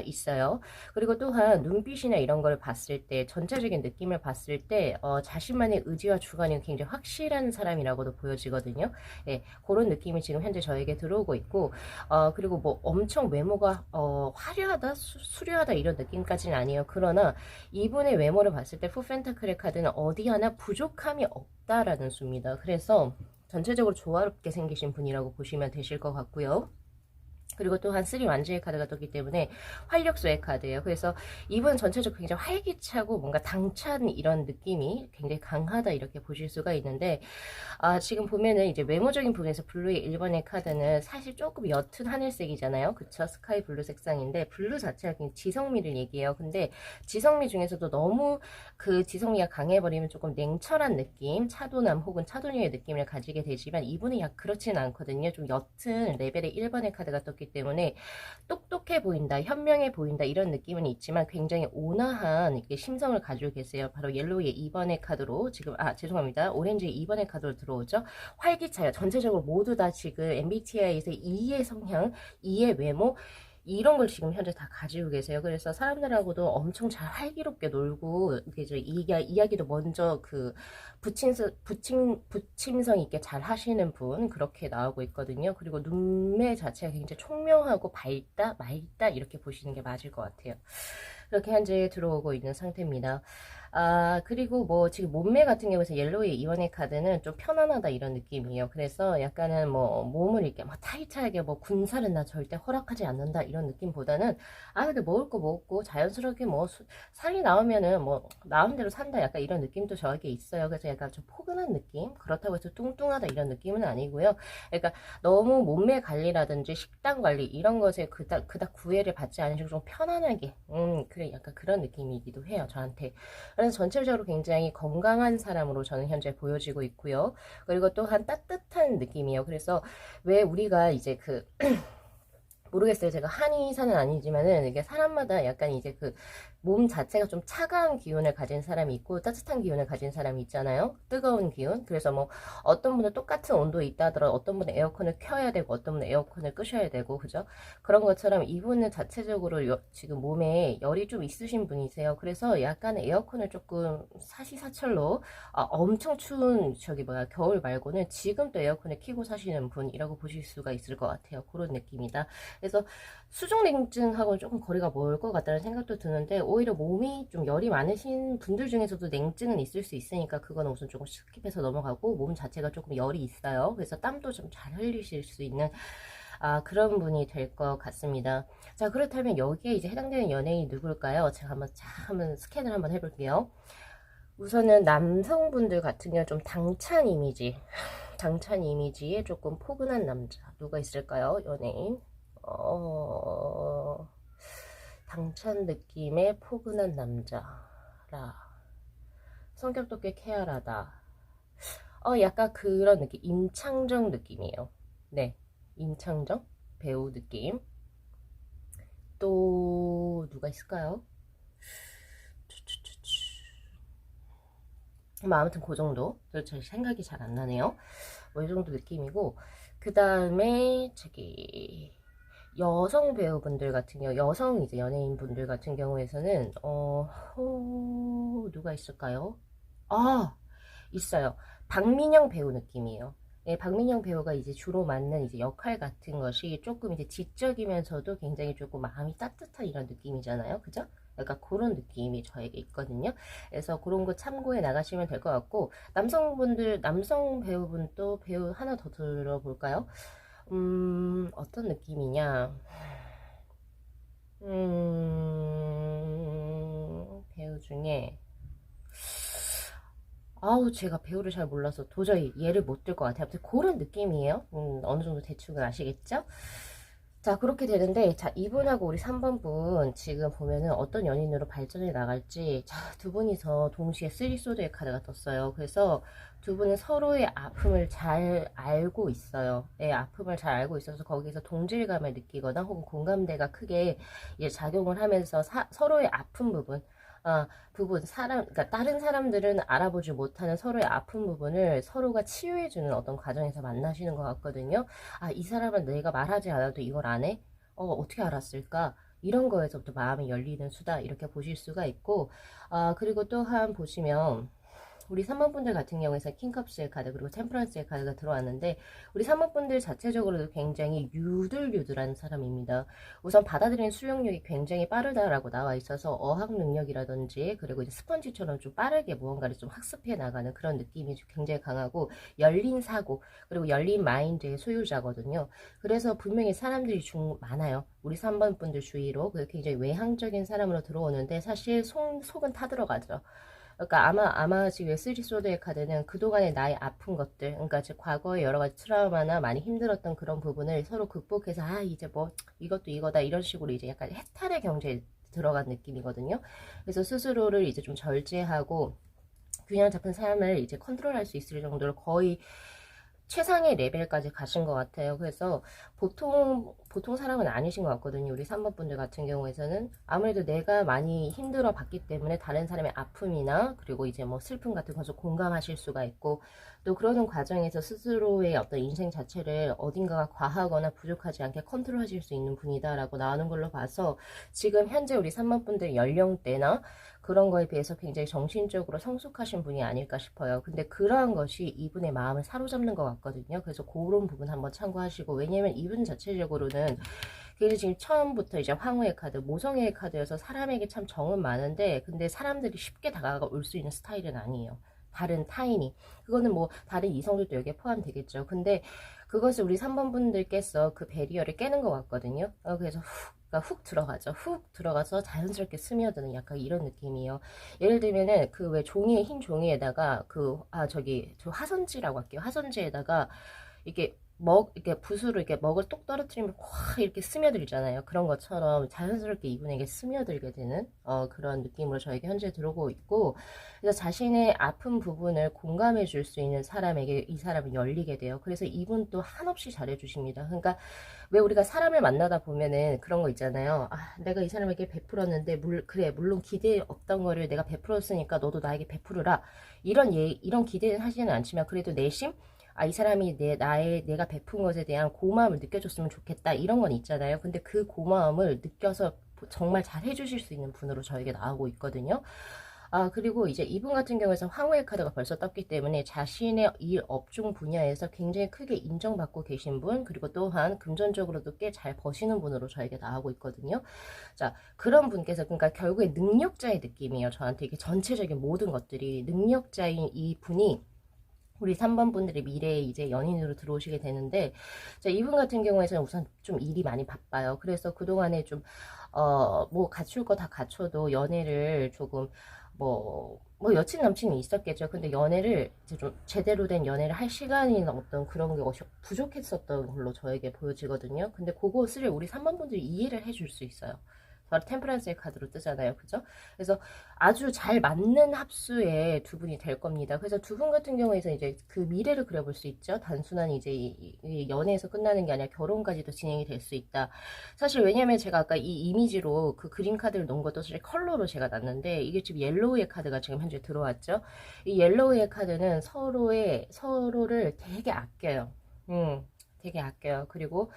있어요. 그리고 또한 눈빛이나 이런 걸 봤을 때, 전체적인 느낌을 봤을 때 자신만의 의지와 주관이 굉장히 확실한 사람이라고도 보여지거든요. 예, 그런 느낌이 지금 현재 저에게 들어오고 있고, 그리고 뭐 엄청 외모가 화려하다, 수려하다 이런 느낌까지는 아니에요. 그러나 이분의 외모를 봤을 때 푸펜타클의 카드는 어디 하나 부족함이 없다라는 수입니다. 그래서 전체적으로 조화롭게 생기신 분이라고 보시면 되실 것 같고요. 그리고 또한 3 완주의 카드가 떴기 때문에 활력소의 카드예요. 그래서 이분 전체적으로 굉장히 활기차고 뭔가 당찬 이런 느낌이 굉장히 강하다 이렇게 보실 수가 있는데, 지금 보면은 이제 외모적인 부분에서 블루의 1번의 카드는 사실 조금 옅은 하늘색이잖아요. 그쵸? 스카이 블루 색상인데, 블루 자체가 굉장히 지성미를 얘기해요. 근데 지성미 중에서도 너무 그 지성미가 강해버리면 조금 냉철한 느낌, 차도남 혹은 차도녀의 느낌을 가지게 되지만, 이분은 약 그렇지는 않거든요. 좀 옅은 레벨의 1번의 카드가 떴기 때문에 똑똑해 보인다, 현명해 보인다 이런 느낌은 있지만 굉장히 온화한 심성을 가지고 계세요. 바로 옐로우의 2번의 카드로 지금 죄송합니다. 오렌지의 2번의 카드로 들어오죠. 활기차요. 전체적으로 모두 다 지금 MBTI에서 E의 성향, E의 외모 이런 걸 지금 현재 다 가지고 계세요. 그래서 사람들하고도 엄청 잘 활기롭게 놀고, 이제 이야기도 먼저 그 부침성 있게 잘 하시는 분, 그렇게 나오고 있거든요. 그리고 눈매 자체가 굉장히 총명하고 맑다, 이렇게 보시는 게 맞을 것 같아요. 그렇게 현재 들어오고 있는 상태입니다. 그리고 뭐 지금 몸매 같은 경우에서 옐로우의 이원의 카드는 좀 편안하다 이런 느낌이에요. 그래서 약간은 뭐 몸을 이렇게 막 타이트하게 뭐 군살은 나 절대 허락하지 않는다 이런 느낌보다는 근데 먹을 거 먹고 자연스럽게 뭐 살이 나오면은 뭐 나온 대로 산다 약간 이런 느낌도 저에게 있어요. 그래서 약간 좀 포근한 느낌, 그렇다고 해서 뚱뚱하다 이런 느낌은 아니고요. 그러니까 너무 몸매 관리라든지 식단 관리 이런 것에 그닥 구애를 받지 않으시고 좀 편안하게 그래 약간 그런 느낌이기도 해요, 저한테. 그래서 전체적으로 굉장히 건강한 사람으로 저는 현재 보여지고 있고요. 그리고 또한 따뜻한 느낌이에요. 그래서 왜 우리가 이제 모르겠어요. 제가 한의사는 아니지만은 이게 사람마다 약간 이제 몸 자체가 좀 차가운 기운을 가진 사람이 있고 따뜻한 기운을 가진 사람이 있잖아요. 뜨거운 기운. 그래서 뭐 어떤 분은 똑같은 온도에 있다 하더라도 어떤 분은 에어컨을 켜야 되고 어떤 분은 에어컨을 끄셔야 되고, 그죠? 그런 것처럼 이분은 자체적으로 지금 몸에 열이 좀 있으신 분이세요. 그래서 약간 에어컨을 조금 사시사철로 엄청 추운 겨울 말고는 지금 또 에어컨을 켜고 사시는 분이라고 보실 수가 있을 것 같아요. 그런 느낌이다. 그래서 수족냉증하고는 조금 거리가 멀 것 같다는 생각도 드는데, 오히려 몸이 좀 열이 많으신 분들 중에서도 냉증은 있을 수 있으니까 그거는 우선 조금 스킵해서 넘어가고, 몸 자체가 조금 열이 있어요. 그래서 땀도 좀 잘 흘리실 수 있는 그런 분이 될 것 같습니다. 자, 그렇다면 여기에 이제 해당되는 연예인이 누굴까요? 제가 한번 스캔을 한번 해볼게요. 우선은 남성분들 같은 경우 좀 당찬 이미지에 조금 포근한 남자 누가 있을까요? 연예인. 당찬 느낌의 포근한 남자라, 성격도 꽤 쾌활하다. 약간 그런 느낌, 임창정 느낌이에요. 네, 임창정 배우 느낌. 또 누가 있을까요? 아무튼 그 정도. 제 생각이 잘 안 나네요. 뭐 이 정도 느낌이고, 그 다음에 저기 여성 배우분들 같은 경우, 여성 이제 연예인분들 같은 경우에서는 누가 있을까요? 아, 있어요. 박민영 배우 느낌이에요. 예, 박민영 배우가 이제 주로 맡는 이제 역할 같은 것이 조금 이제 지적이면서도 굉장히 조금 마음이 따뜻한 이런 느낌이잖아요. 그죠? 약간 그런 느낌이 저에게 있거든요. 그래서 그런 거 참고해 나가시면 될 것 같고, 남성분들, 남성 배우분도 배우 하나 더 들어볼까요? 어떤 느낌이냐? 배우 중에, 아우, 제가 배우를 잘 몰라서 도저히 예를 못 들 것 같아요. 아무튼 그런 느낌이에요. 어느 정도 대충은 아시겠죠? 자, 그렇게 되는데, 자, 이분하고 우리 3번 분, 지금 보면은 어떤 연인으로 발전해 나갈지, 자, 두 분이서 동시에 쓰리소드의 카드가 떴어요. 그래서 두 분은 서로의 아픔을 잘 알고 있어요. 예, 아픔을 잘 알고 있어서 거기서 동질감을 느끼거나 혹은 공감대가 크게 이제 작용을 하면서 서로의 아픈 부분, 부분, 그러니까 다른 사람들은 알아보지 못하는 서로의 아픈 부분을 서로가 치유해주는 어떤 과정에서 만나시는 것 같거든요. 아, 이 사람은 내가 말하지 않아도 이걸 안 해? 어떻게 알았을까? 이런 거에서부터 마음이 열리는 수다, 이렇게 보실 수가 있고, 그리고 또한 보시면, 우리 3번 분들 같은 경우에서 킹컵스의 카드 그리고 템퍼런스의 카드가 들어왔는데 우리 3번 분들 자체적으로도 굉장히 유들유들한 사람입니다. 우선 받아들이는 수용력이 굉장히 빠르다라고 나와 있어서 어학 능력이라든지 그리고 이제 스펀지처럼 좀 빠르게 무언가를 좀 학습해 나가는 그런 느낌이 굉장히 강하고 열린 사고 그리고 열린 마인드의 소유자거든요. 그래서 분명히 사람들이 많아요. 우리 3번 분들 주위로 굉장히 외향적인 사람으로 들어오는데 사실 속은 타들어가죠. 그러니까 아마 지금 쓰리소드의 카드는 그동안의 나의 아픈 것들, 그러니까 제 과거의 여러 가지 트라우마나 많이 힘들었던 그런 부분을 서로 극복해서 이제 뭐 이것도 이거다 이런 식으로 이제 약간 해탈의 경지에 들어간 느낌이거든요. 그래서 스스로를 이제 좀 절제하고 균형 잡힌 삶을 이제 컨트롤할 수 있을 정도로 거의 최상의 레벨까지 가신 것 같아요. 그래서 보통 사람은 아니신 것 같거든요. 우리 3번 분들 같은 경우에서는 아무래도 내가 많이 힘들어 봤기 때문에 다른 사람의 아픔이나 그리고 이제 뭐 슬픔 같은 것을 공감하실 수가 있고 또 그러는 과정에서 스스로의 어떤 인생 자체를 어딘가가 과하거나 부족하지 않게 컨트롤하실 수 있는 분이다라고 나오는 걸로 봐서 지금 현재 우리 3번 분들 연령대나 그런 거에 비해서 굉장히 정신적으로 성숙하신 분이 아닐까 싶어요. 근데 그러한 것이 이분의 마음을 사로잡는 것 같거든요. 그래서 그런 부분 한번 참고하시고 왜냐면 이분 자체적으로는 그래서 지금 처음부터 이제 황후의 카드, 모성애의 카드여서 사람에게 참 정은 많은데 근데 사람들이 쉽게 다가올 수 있는 스타일은 아니에요. 다른 타인이. 그거는 뭐 다른 이성들도 여기에 포함되겠죠. 근데 그것을 우리 3번 분들께서 그 배리어를 깨는 것 같거든요. 그래서 그러니까 훅 들어가죠. 훅 들어가서 자연스럽게 스며드는 약간 이런 느낌이에요. 예를 들면은 그 왜 종이에 흰 종이에다가 저 화선지라고 할게요. 화선지에다가 이게 이렇게 붓으로 이렇게 먹을 똑 떨어뜨리면 확 이렇게 스며들잖아요. 그런 것처럼 자연스럽게 이분에게 스며들게 되는 그런 느낌으로 저에게 현재 들어오고 있고, 그래서 자신의 아픈 부분을 공감해 줄 수 있는 사람에게 이 사람은 열리게 돼요. 그래서 이분 또 한없이 잘해 주십니다. 그러니까 왜 우리가 사람을 만나다 보면은 그런 거 있잖아요. 내가 이 사람에게 베풀었는데 그래 물론 기대 없던 거를 내가 베풀었으니까 너도 나에게 베풀으라. 이런 기대는 하지는 않지만 그래도 내심 이 사람이 내가 베푼 것에 대한 고마움을 느껴줬으면 좋겠다. 이런 건 있잖아요. 근데 그 고마움을 느껴서 정말 잘 해주실 수 있는 분으로 저에게 나오고 있거든요. 그리고 이제 이분 같은 경우에서 황후의 카드가 벌써 떴기 때문에 자신의 일 업종 분야에서 굉장히 크게 인정받고 계신 분, 그리고 또한 금전적으로도 꽤 잘 버시는 분으로 저에게 나오고 있거든요. 자, 그런 분께서, 그러니까 결국에 능력자의 느낌이에요. 저한테 이게 전체적인 모든 것들이 능력자인 이 분이 우리 3번 분들의 미래에 이제 연인으로 들어오시게 되는데, 자, 이분 같은 경우에는 우선 좀 일이 많이 바빠요. 그래서 그동안에 좀, 뭐, 갖출 거 다 갖춰도 연애를 조금, 여친 남친이 있었겠죠. 근데 연애를 이제 좀 제대로 된 연애를 할 시간이나 어떤 그런 게 부족했었던 걸로 저에게 보여지거든요. 근데 그것을 우리 3번 분들이 이해를 해줄 수 있어요. 바로 템퍼런스의 카드로 뜨잖아요. 그죠? 그래서 아주 잘 맞는 합수의 두 분이 될 겁니다. 그래서 두 분 같은 경우에는 이제 그 미래를 그려볼 수 있죠. 단순한 이제 이 연애에서 끝나는 게 아니라 결혼까지도 진행이 될 수 있다. 사실 왜냐면 제가 아까 이 이미지로 그 그림 카드를 놓은 것도 사실 컬러로 제가 놨는데 이게 지금 옐로우의 카드가 지금 현재 들어왔죠. 이 옐로우의 카드는 서로를 되게 아껴요. 되게 아껴요. 그리고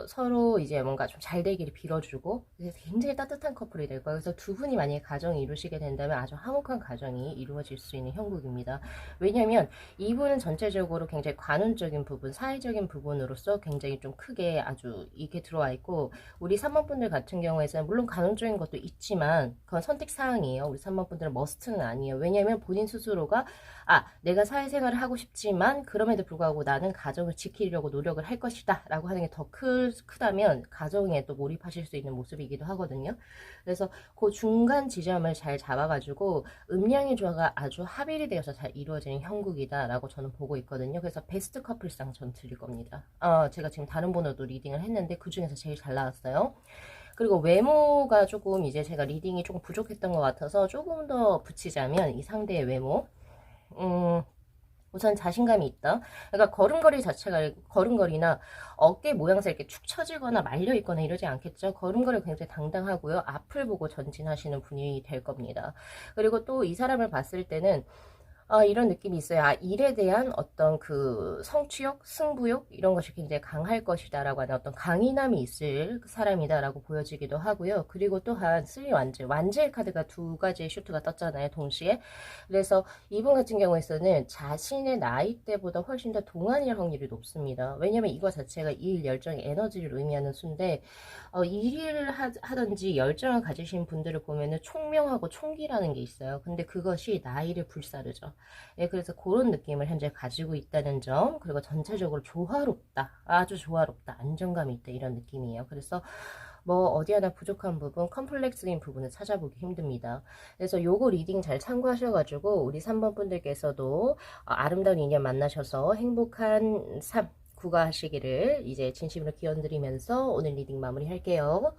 서로 이제 뭔가 좀 잘 되기를 빌어주고 굉장히 따뜻한 커플이 될 거예요. 그래서 두 분이 만약에 가정을 이루시게 된다면 아주 화목한 가정이 이루어질 수 있는 형국입니다. 왜냐하면 이분은 전체적으로 굉장히 관운적인 부분, 사회적인 부분으로서 굉장히 좀 크게 아주 이게 들어와 있고 우리 3번 분들 같은 경우에는 물론 관운적인 것도 있지만 그건 선택 사항이에요. 우리 3번 분들은 머스트는 아니에요. 왜냐하면 본인 스스로가 내가 사회생활을 하고 싶지만 그럼에도 불구하고 나는 가정을 지키려고 노력을 할 것이다 라고 하는 게 더 크다면 가정에 또 몰입하실 수 있는 모습이기도 하거든요. 그래서 그 중간 지점을 잘 잡아가지고 음양의 조화가 아주 합일이 되어서 잘 이루어지는 형국이다 라고 저는 보고 있거든요. 그래서 베스트 커플상 전 드릴 겁니다. 제가 지금 다른 번호도 리딩을 했는데 그 중에서 제일 잘 나왔어요. 그리고 외모가 조금 이제 제가 리딩이 조금 부족했던 것 같아서 조금 더 붙이자면 이 상대의 외모 우선 자신감이 있다. 그러니까 걸음걸이 자체가 걸음걸이나 어깨 모양새 이렇게 축 처지거나 말려 있거나 이러지 않겠죠. 걸음걸이 굉장히 당당하고요. 앞을 보고 전진하시는 분이 될 겁니다. 그리고 또 이 사람을 봤을 때는 이런 느낌이 있어요. 일에 대한 어떤 그 성취욕, 승부욕 이런 것이 굉장히 강할 것이다 라고 하는 어떤 강인함이 있을 사람이다 라고 보여지기도 하고요. 그리고 또한 슬리 완즈의 카드가 두 가지의 슈트가 떴잖아요. 동시에. 그래서 이분 같은 경우에는 자신의 나이대보다 훨씬 더 동안일 확률이 높습니다. 왜냐면 이거 자체가 일, 열정, 에너지를 의미하는 수인데 일을 하든지 열정을 가지신 분들을 보면은 총명하고 총기라는 게 있어요. 근데 그것이 나이를 불사르죠. 예, 그래서 그런 느낌을 현재 가지고 있다는 점, 그리고 전체적으로 조화롭다, 아주 조화롭다, 안정감이 있다 이런 느낌이에요. 그래서 뭐 어디 하나 부족한 부분, 컴플렉스인 부분을 찾아보기 힘듭니다. 그래서 요거 리딩 잘 참고하셔가지고 우리 3번 분들께서도 아름다운 인연 만나셔서 행복한 삶 구가하시기를 이제 진심으로 기원드리면서 오늘 리딩 마무리할게요.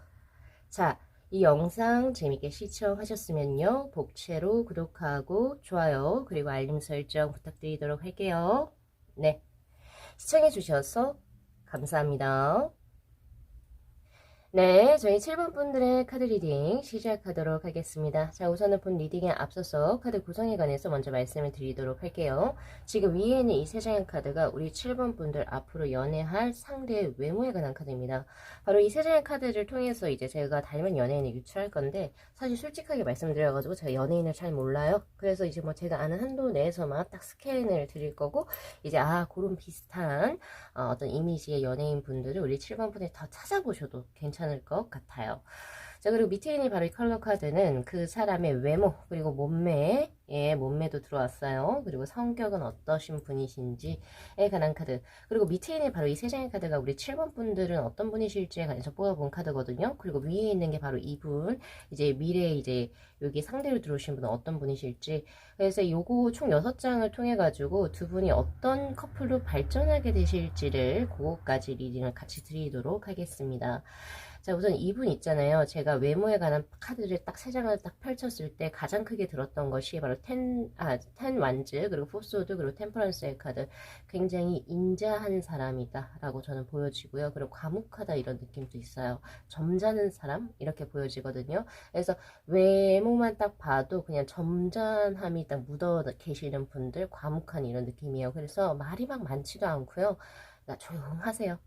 자, 이 영상 재밌게 시청하셨으면요. 복채로 구독하고 좋아요 그리고 알림 설정 부탁드리도록 할게요. 네, 시청해주셔서 감사합니다. 네, 저희 7번 분들의 카드 리딩 시작하도록 하겠습니다. 자, 우선은 본 리딩에 앞서서 카드 구성에 관해서 먼저 말씀을 드리도록 할게요. 지금 위에 있는 이 세 장의 카드가 우리 7번 분들 앞으로 연애할 상대의 외모에 관한 카드입니다. 바로 이 세 장의 카드를 통해서 이제 제가 닮은 연예인을 유추할 건데 사실 솔직하게 말씀드려가지고 제가 연예인을 잘 몰라요. 그래서 이제 뭐 제가 아는 한도 내에서만 딱 스캔을 드릴 거고 이제 그런 비슷한 어떤 이미지의 연예인 분들을 우리 7번 분에 더 찾아보셔도 괜찮을 것 같아요. 자, 그리고 밑에 있는 바로 이 컬러 카드는 그 사람의 외모 그리고 몸매도 들어왔어요. 그리고 성격은 어떠신 분이신지에 관한 카드. 그리고 밑에 있는 바로 이 세 장의 카드가 우리 7번 분들은 어떤 분이실지에 관해서 뽑아본 카드거든요. 그리고 위에 있는 게 바로 이분, 이제 미래에 이제 여기 상대로 들어오신 분은 어떤 분이실지. 그래서 요거 총 6장을 통해 가지고 두 분이 어떤 커플로 발전하게 되실지를 그거까지 리딩을 같이 드리도록 하겠습니다. 자, 우선 이분 있잖아요. 제가 외모에 관한 카드를 딱 3장을 딱 펼쳤을 때 가장 크게 들었던 것이 바로 텐 완즈, 그리고 포스워드, 그리고 템퍼런스의 카드. 굉장히 인자한 사람이다 라고 저는 보여지고요. 그리고 과묵하다 이런 느낌도 있어요. 점잖은 사람? 이렇게 보여지거든요. 그래서 외모만 딱 봐도 그냥 점잖함이 딱 묻어 계시는 분들, 과묵한 이런 느낌이에요. 그래서 말이 막 많지도 않고요. 조용하세요.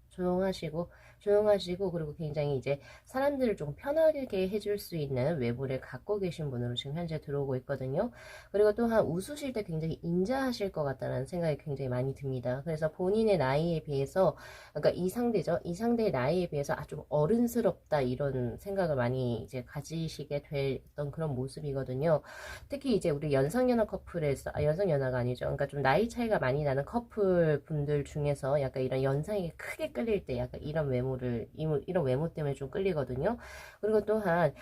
조용하시고 그리고 굉장히 이제 사람들을 좀 편하게 해줄 수 있는 외모를 갖고 계신 분으로 지금 현재 들어오고 있거든요. 그리고 또한 웃으실 때 굉장히 인자하실 것 같다는 생각이 굉장히 많이 듭니다. 그래서 본인의 나이에 비해서 그러니까 이 상대죠. 이 상대의 나이에 비해서 좀 어른스럽다 이런 생각을 많이 이제 가지시게 됐던 그런 모습이거든요. 특히 이제 우리 연상연하 커플에서 연상연하가 아니죠. 그러니까 좀 나이 차이가 많이 나는 커플 분들 중에서 약간 이런 연상이 크게 끌릴 때 약간 이런 외모 때문에 좀 끌리거든요. 그리고 또한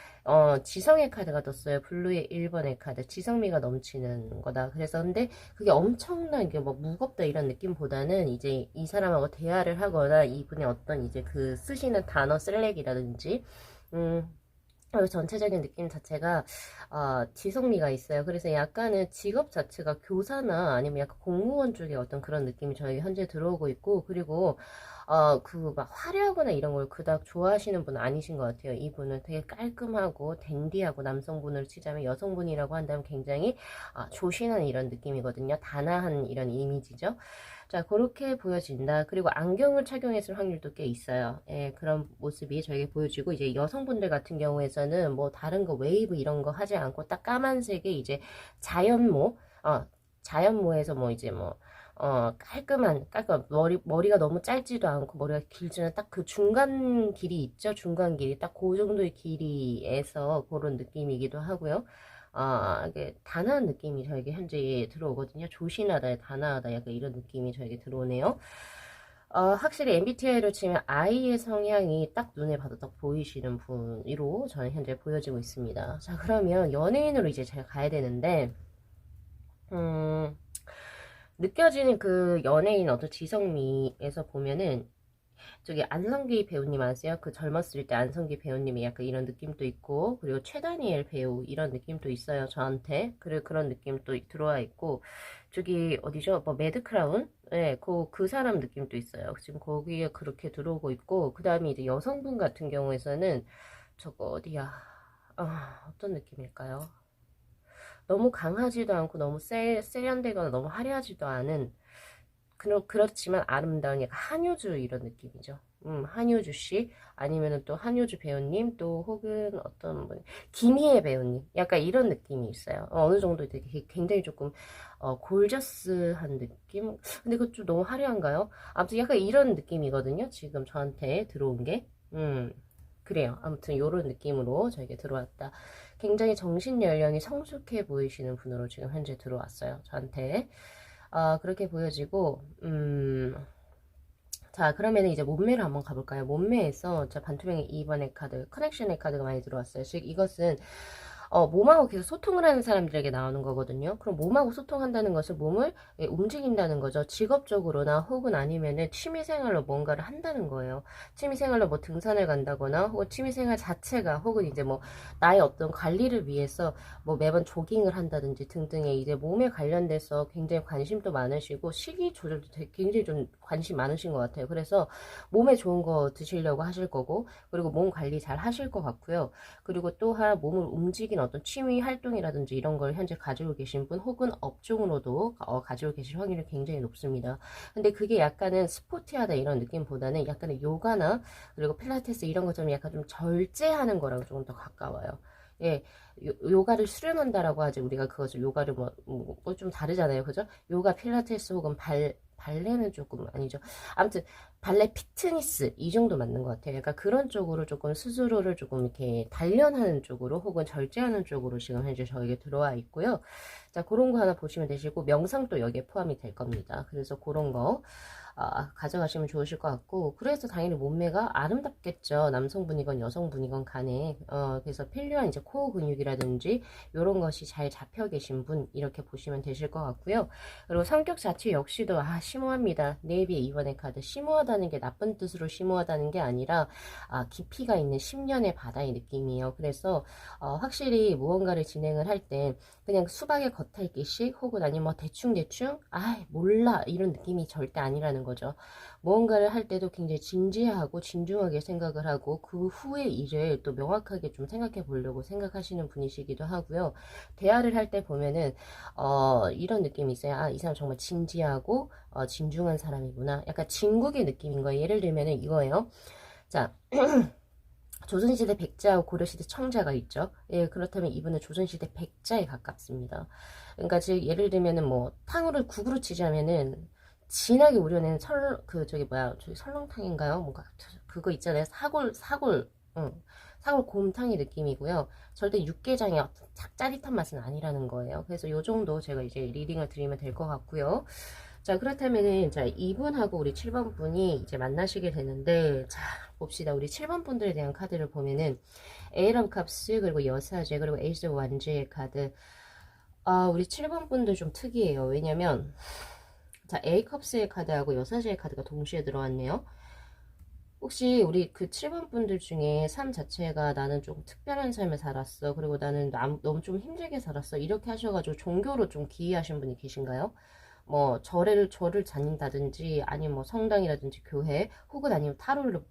지성의 카드가 떴어요. 블루의 1번의 카드. 지성미가 넘치는 거다. 그래서 근데 그게 엄청난 게 뭐 무겁다 이런 느낌보다는 이제 이 사람하고 대화를 하거나 이분의 어떤 이제 그 쓰시는 단어 셀렉이라든지 전체적인 느낌 자체가 지성미가 있어요. 그래서 약간은 직업 자체가 교사나 아니면 약간 공무원 쪽의 어떤 그런 느낌이 저희 현재 들어오고 있고, 그리고 그 막 화려하거나 이런 걸 그닥 좋아하시는 분 아니신 것 같아요. 이분은 되게 깔끔하고 댄디하고, 남성분으로 치자면, 여성분이라고 한다면 굉장히 조신한 이런 느낌이거든요. 단아한 이런 이미지죠. 자, 그렇게 보여진다. 그리고 안경을 착용했을 확률도 꽤 있어요. 예, 그런 모습이 저에게 보여지고, 이제 여성분들 같은 경우에서는 뭐 다른 거 웨이브 이런 거 하지 않고 딱 까만색의 이제 자연모, 자연모에서 뭐 이제 뭐 깔끔한 머리가 너무 짧지도 않고 머리가 길지는 딱 그 중간 길이 있죠. 중간 길이 딱 그 정도의 길이에서 그런 느낌이기도 하고요. 이게 단아한 느낌이 저에게 현재 들어오거든요. 조신하다, 단아하다, 약간 이런 느낌이 저에게 들어오네요. 확실히 MBTI로 치면 I의 성향이 딱 눈에 봐도 딱 보이시는 분으로 저는 현재 보여지고 있습니다. 자, 그러면 연예인으로 이제 제가 가야 되는데, 느껴지는 그 연예인 어떤 지성미에서 보면은, 저기 안성기 배우님 아세요? 그 젊었을 때 안성기 배우님이 약간 이런 느낌도 있고, 그리고 최다니엘 배우 이런 느낌도 있어요, 저한테. 그리고 그런 느낌도 들어와 있고, 저기 어디죠? 뭐 매드크라운? 네, 그 사람 느낌도 있어요. 지금 거기에 그렇게 들어오고 있고, 그 다음에 이제 여성분 같은 경우에서는 저거 어디야? 어떤 느낌일까요? 너무 강하지도 않고 너무 세련되거나 너무 화려하지도 않은, 그렇지만 아름다운 약간 한효주 이런 느낌이죠. 한효주 씨, 아니면은 또 한효주 배우님, 또 혹은 어떤 분, 김희애 배우님, 약간 이런 느낌이 있어요. 어느 정도 되게 굉장히 조금 골저스한 느낌? 근데 그거 좀 너무 화려한가요? 아무튼 약간 이런 느낌이거든요. 지금 저한테 들어온 게. 그래요. 아무튼 요런 느낌으로 저에게 들어왔다. 굉장히 정신 연령이 성숙해 보이시는 분으로 지금 현재 들어왔어요. 저한테. 그렇게 보여지고, 자, 그러면 이제 몸매를 한번 가볼까요? 몸매에서 자, 반투명의 2번의 카드, 커넥션의 카드가 많이 들어왔어요. 즉, 이것은 몸하고 계속 소통을 하는 사람들에게 나오는 거거든요. 그럼 몸하고 소통한다는 것은 몸을 움직인다는 거죠. 직업적으로나 혹은 아니면은 취미생활로 뭔가를 한다는 거예요. 취미생활로 뭐 등산을 간다거나 혹은 취미생활 자체가 혹은 이제 뭐 나의 어떤 관리를 위해서 뭐 매번 조깅을 한다든지 등등의 이제 몸에 관련돼서 굉장히 관심도 많으시고 식이 조절도 굉장히 좀 관심 많으신 것 같아요. 그래서 몸에 좋은 거 드시려고 하실 거고, 그리고 몸 관리 잘 하실 것 같고요. 그리고 또한 몸을 움직이는 어떤 취미 활동이라든지 이런 걸 현재 가지고 계신 분 혹은 업종으로도 가지고 계실 확률이 굉장히 높습니다. 근데 그게 약간은 스포티하다 이런 느낌보다는 약간의 요가나 그리고 필라테스 이런 것처럼 약간 좀 절제하는 거랑 조금 더 가까워요. 예, 요가를 수련한다라고 하지 우리가 그것을 요가를 좀 다르잖아요, 그죠? 요가, 필라테스 혹은 발레는 조금 아니죠. 아무튼 발레 피트니스 이 정도 맞는 것 같아요. 약간 그런 쪽으로 조금 스스로를 조금 이렇게 단련하는 쪽으로 혹은 절제하는 쪽으로 지금 현재 저에게 들어와 있고요. 자, 그런 거 하나 보시면 되시고, 명상도 여기에 포함이 될 겁니다. 그래서 그런 거 가져가시면 좋으실 것 같고, 그래서 당연히 몸매가 아름답겠죠. 남성분이건 여성분이건 간에. 그래서 필요한 이제 코어 근육이라든지 이런 것이 잘 잡혀 계신 분 이렇게 보시면 되실 것 같고요. 그리고 성격 자체 역시도 심오합니다. 네이비의 이번의 카드, 심오하다는 게 나쁜 뜻으로 심오하다는 게 아니라 깊이가 있는 10년의 바다의 느낌이에요. 그래서 확실히 무언가를 진행을 할 때 그냥 수박의 겉핥기식 혹은 아니면 뭐 대충대충 몰라 이런 느낌이 절대 아니라는 거죠. 무언가를 할 때도 굉장히 진지하고 진중하게 생각을 하고 그 후의 일을 또 명확하게 좀 생각해 보려고 생각하시는 분이시기도 하고요. 대화를 할 때 보면은 이런 느낌이 있어요. 이 사람 정말 진지하고 진중한 사람이구나. 약간 진국의 느낌인 거예요. 예를 들면은 이거예요. 자, 조선시대 백자하고 고려시대 청자가 있죠. 예, 그렇다면 이분은 조선시대 백자에 가깝습니다. 그러니까 즉 예를 들면은 뭐 탕후를 국으로 치자면은 진하게 우려낸 저기 설렁탕인가요? 뭔가 그거 있잖아요. 사골 곰탕의 느낌이고요. 절대 육개장의 어떤 짜릿한 맛은 아니라는 거예요. 그래서 요 정도 제가 이제 리딩을 드리면 될 것 같고요. 자, 그렇다면은, 자, 2분하고 우리 7번 분이 이제 만나시게 되는데, 자, 봅시다. 우리 7번 분들에 대한 카드를 보면은, 에이런 캅스, 그리고 여사제, 그리고 에이스 완즈의 카드. 우리 7번 분들 좀 특이해요. 왜냐면, 자, A 컵스의 카드하고 여사제의 카드가 동시에 들어왔네요. 혹시 우리 그 7번 분들 중에 삶 자체가 나는 좀 특별한 삶을 살았어. 그리고 나는 너무 좀 힘들게 살았어. 이렇게 하셔가지고 종교로 좀 기이하신 분이 계신가요? 뭐 절을 다닌다든지 아니면 뭐 성당이라든지 교회 혹은 아니면 타로를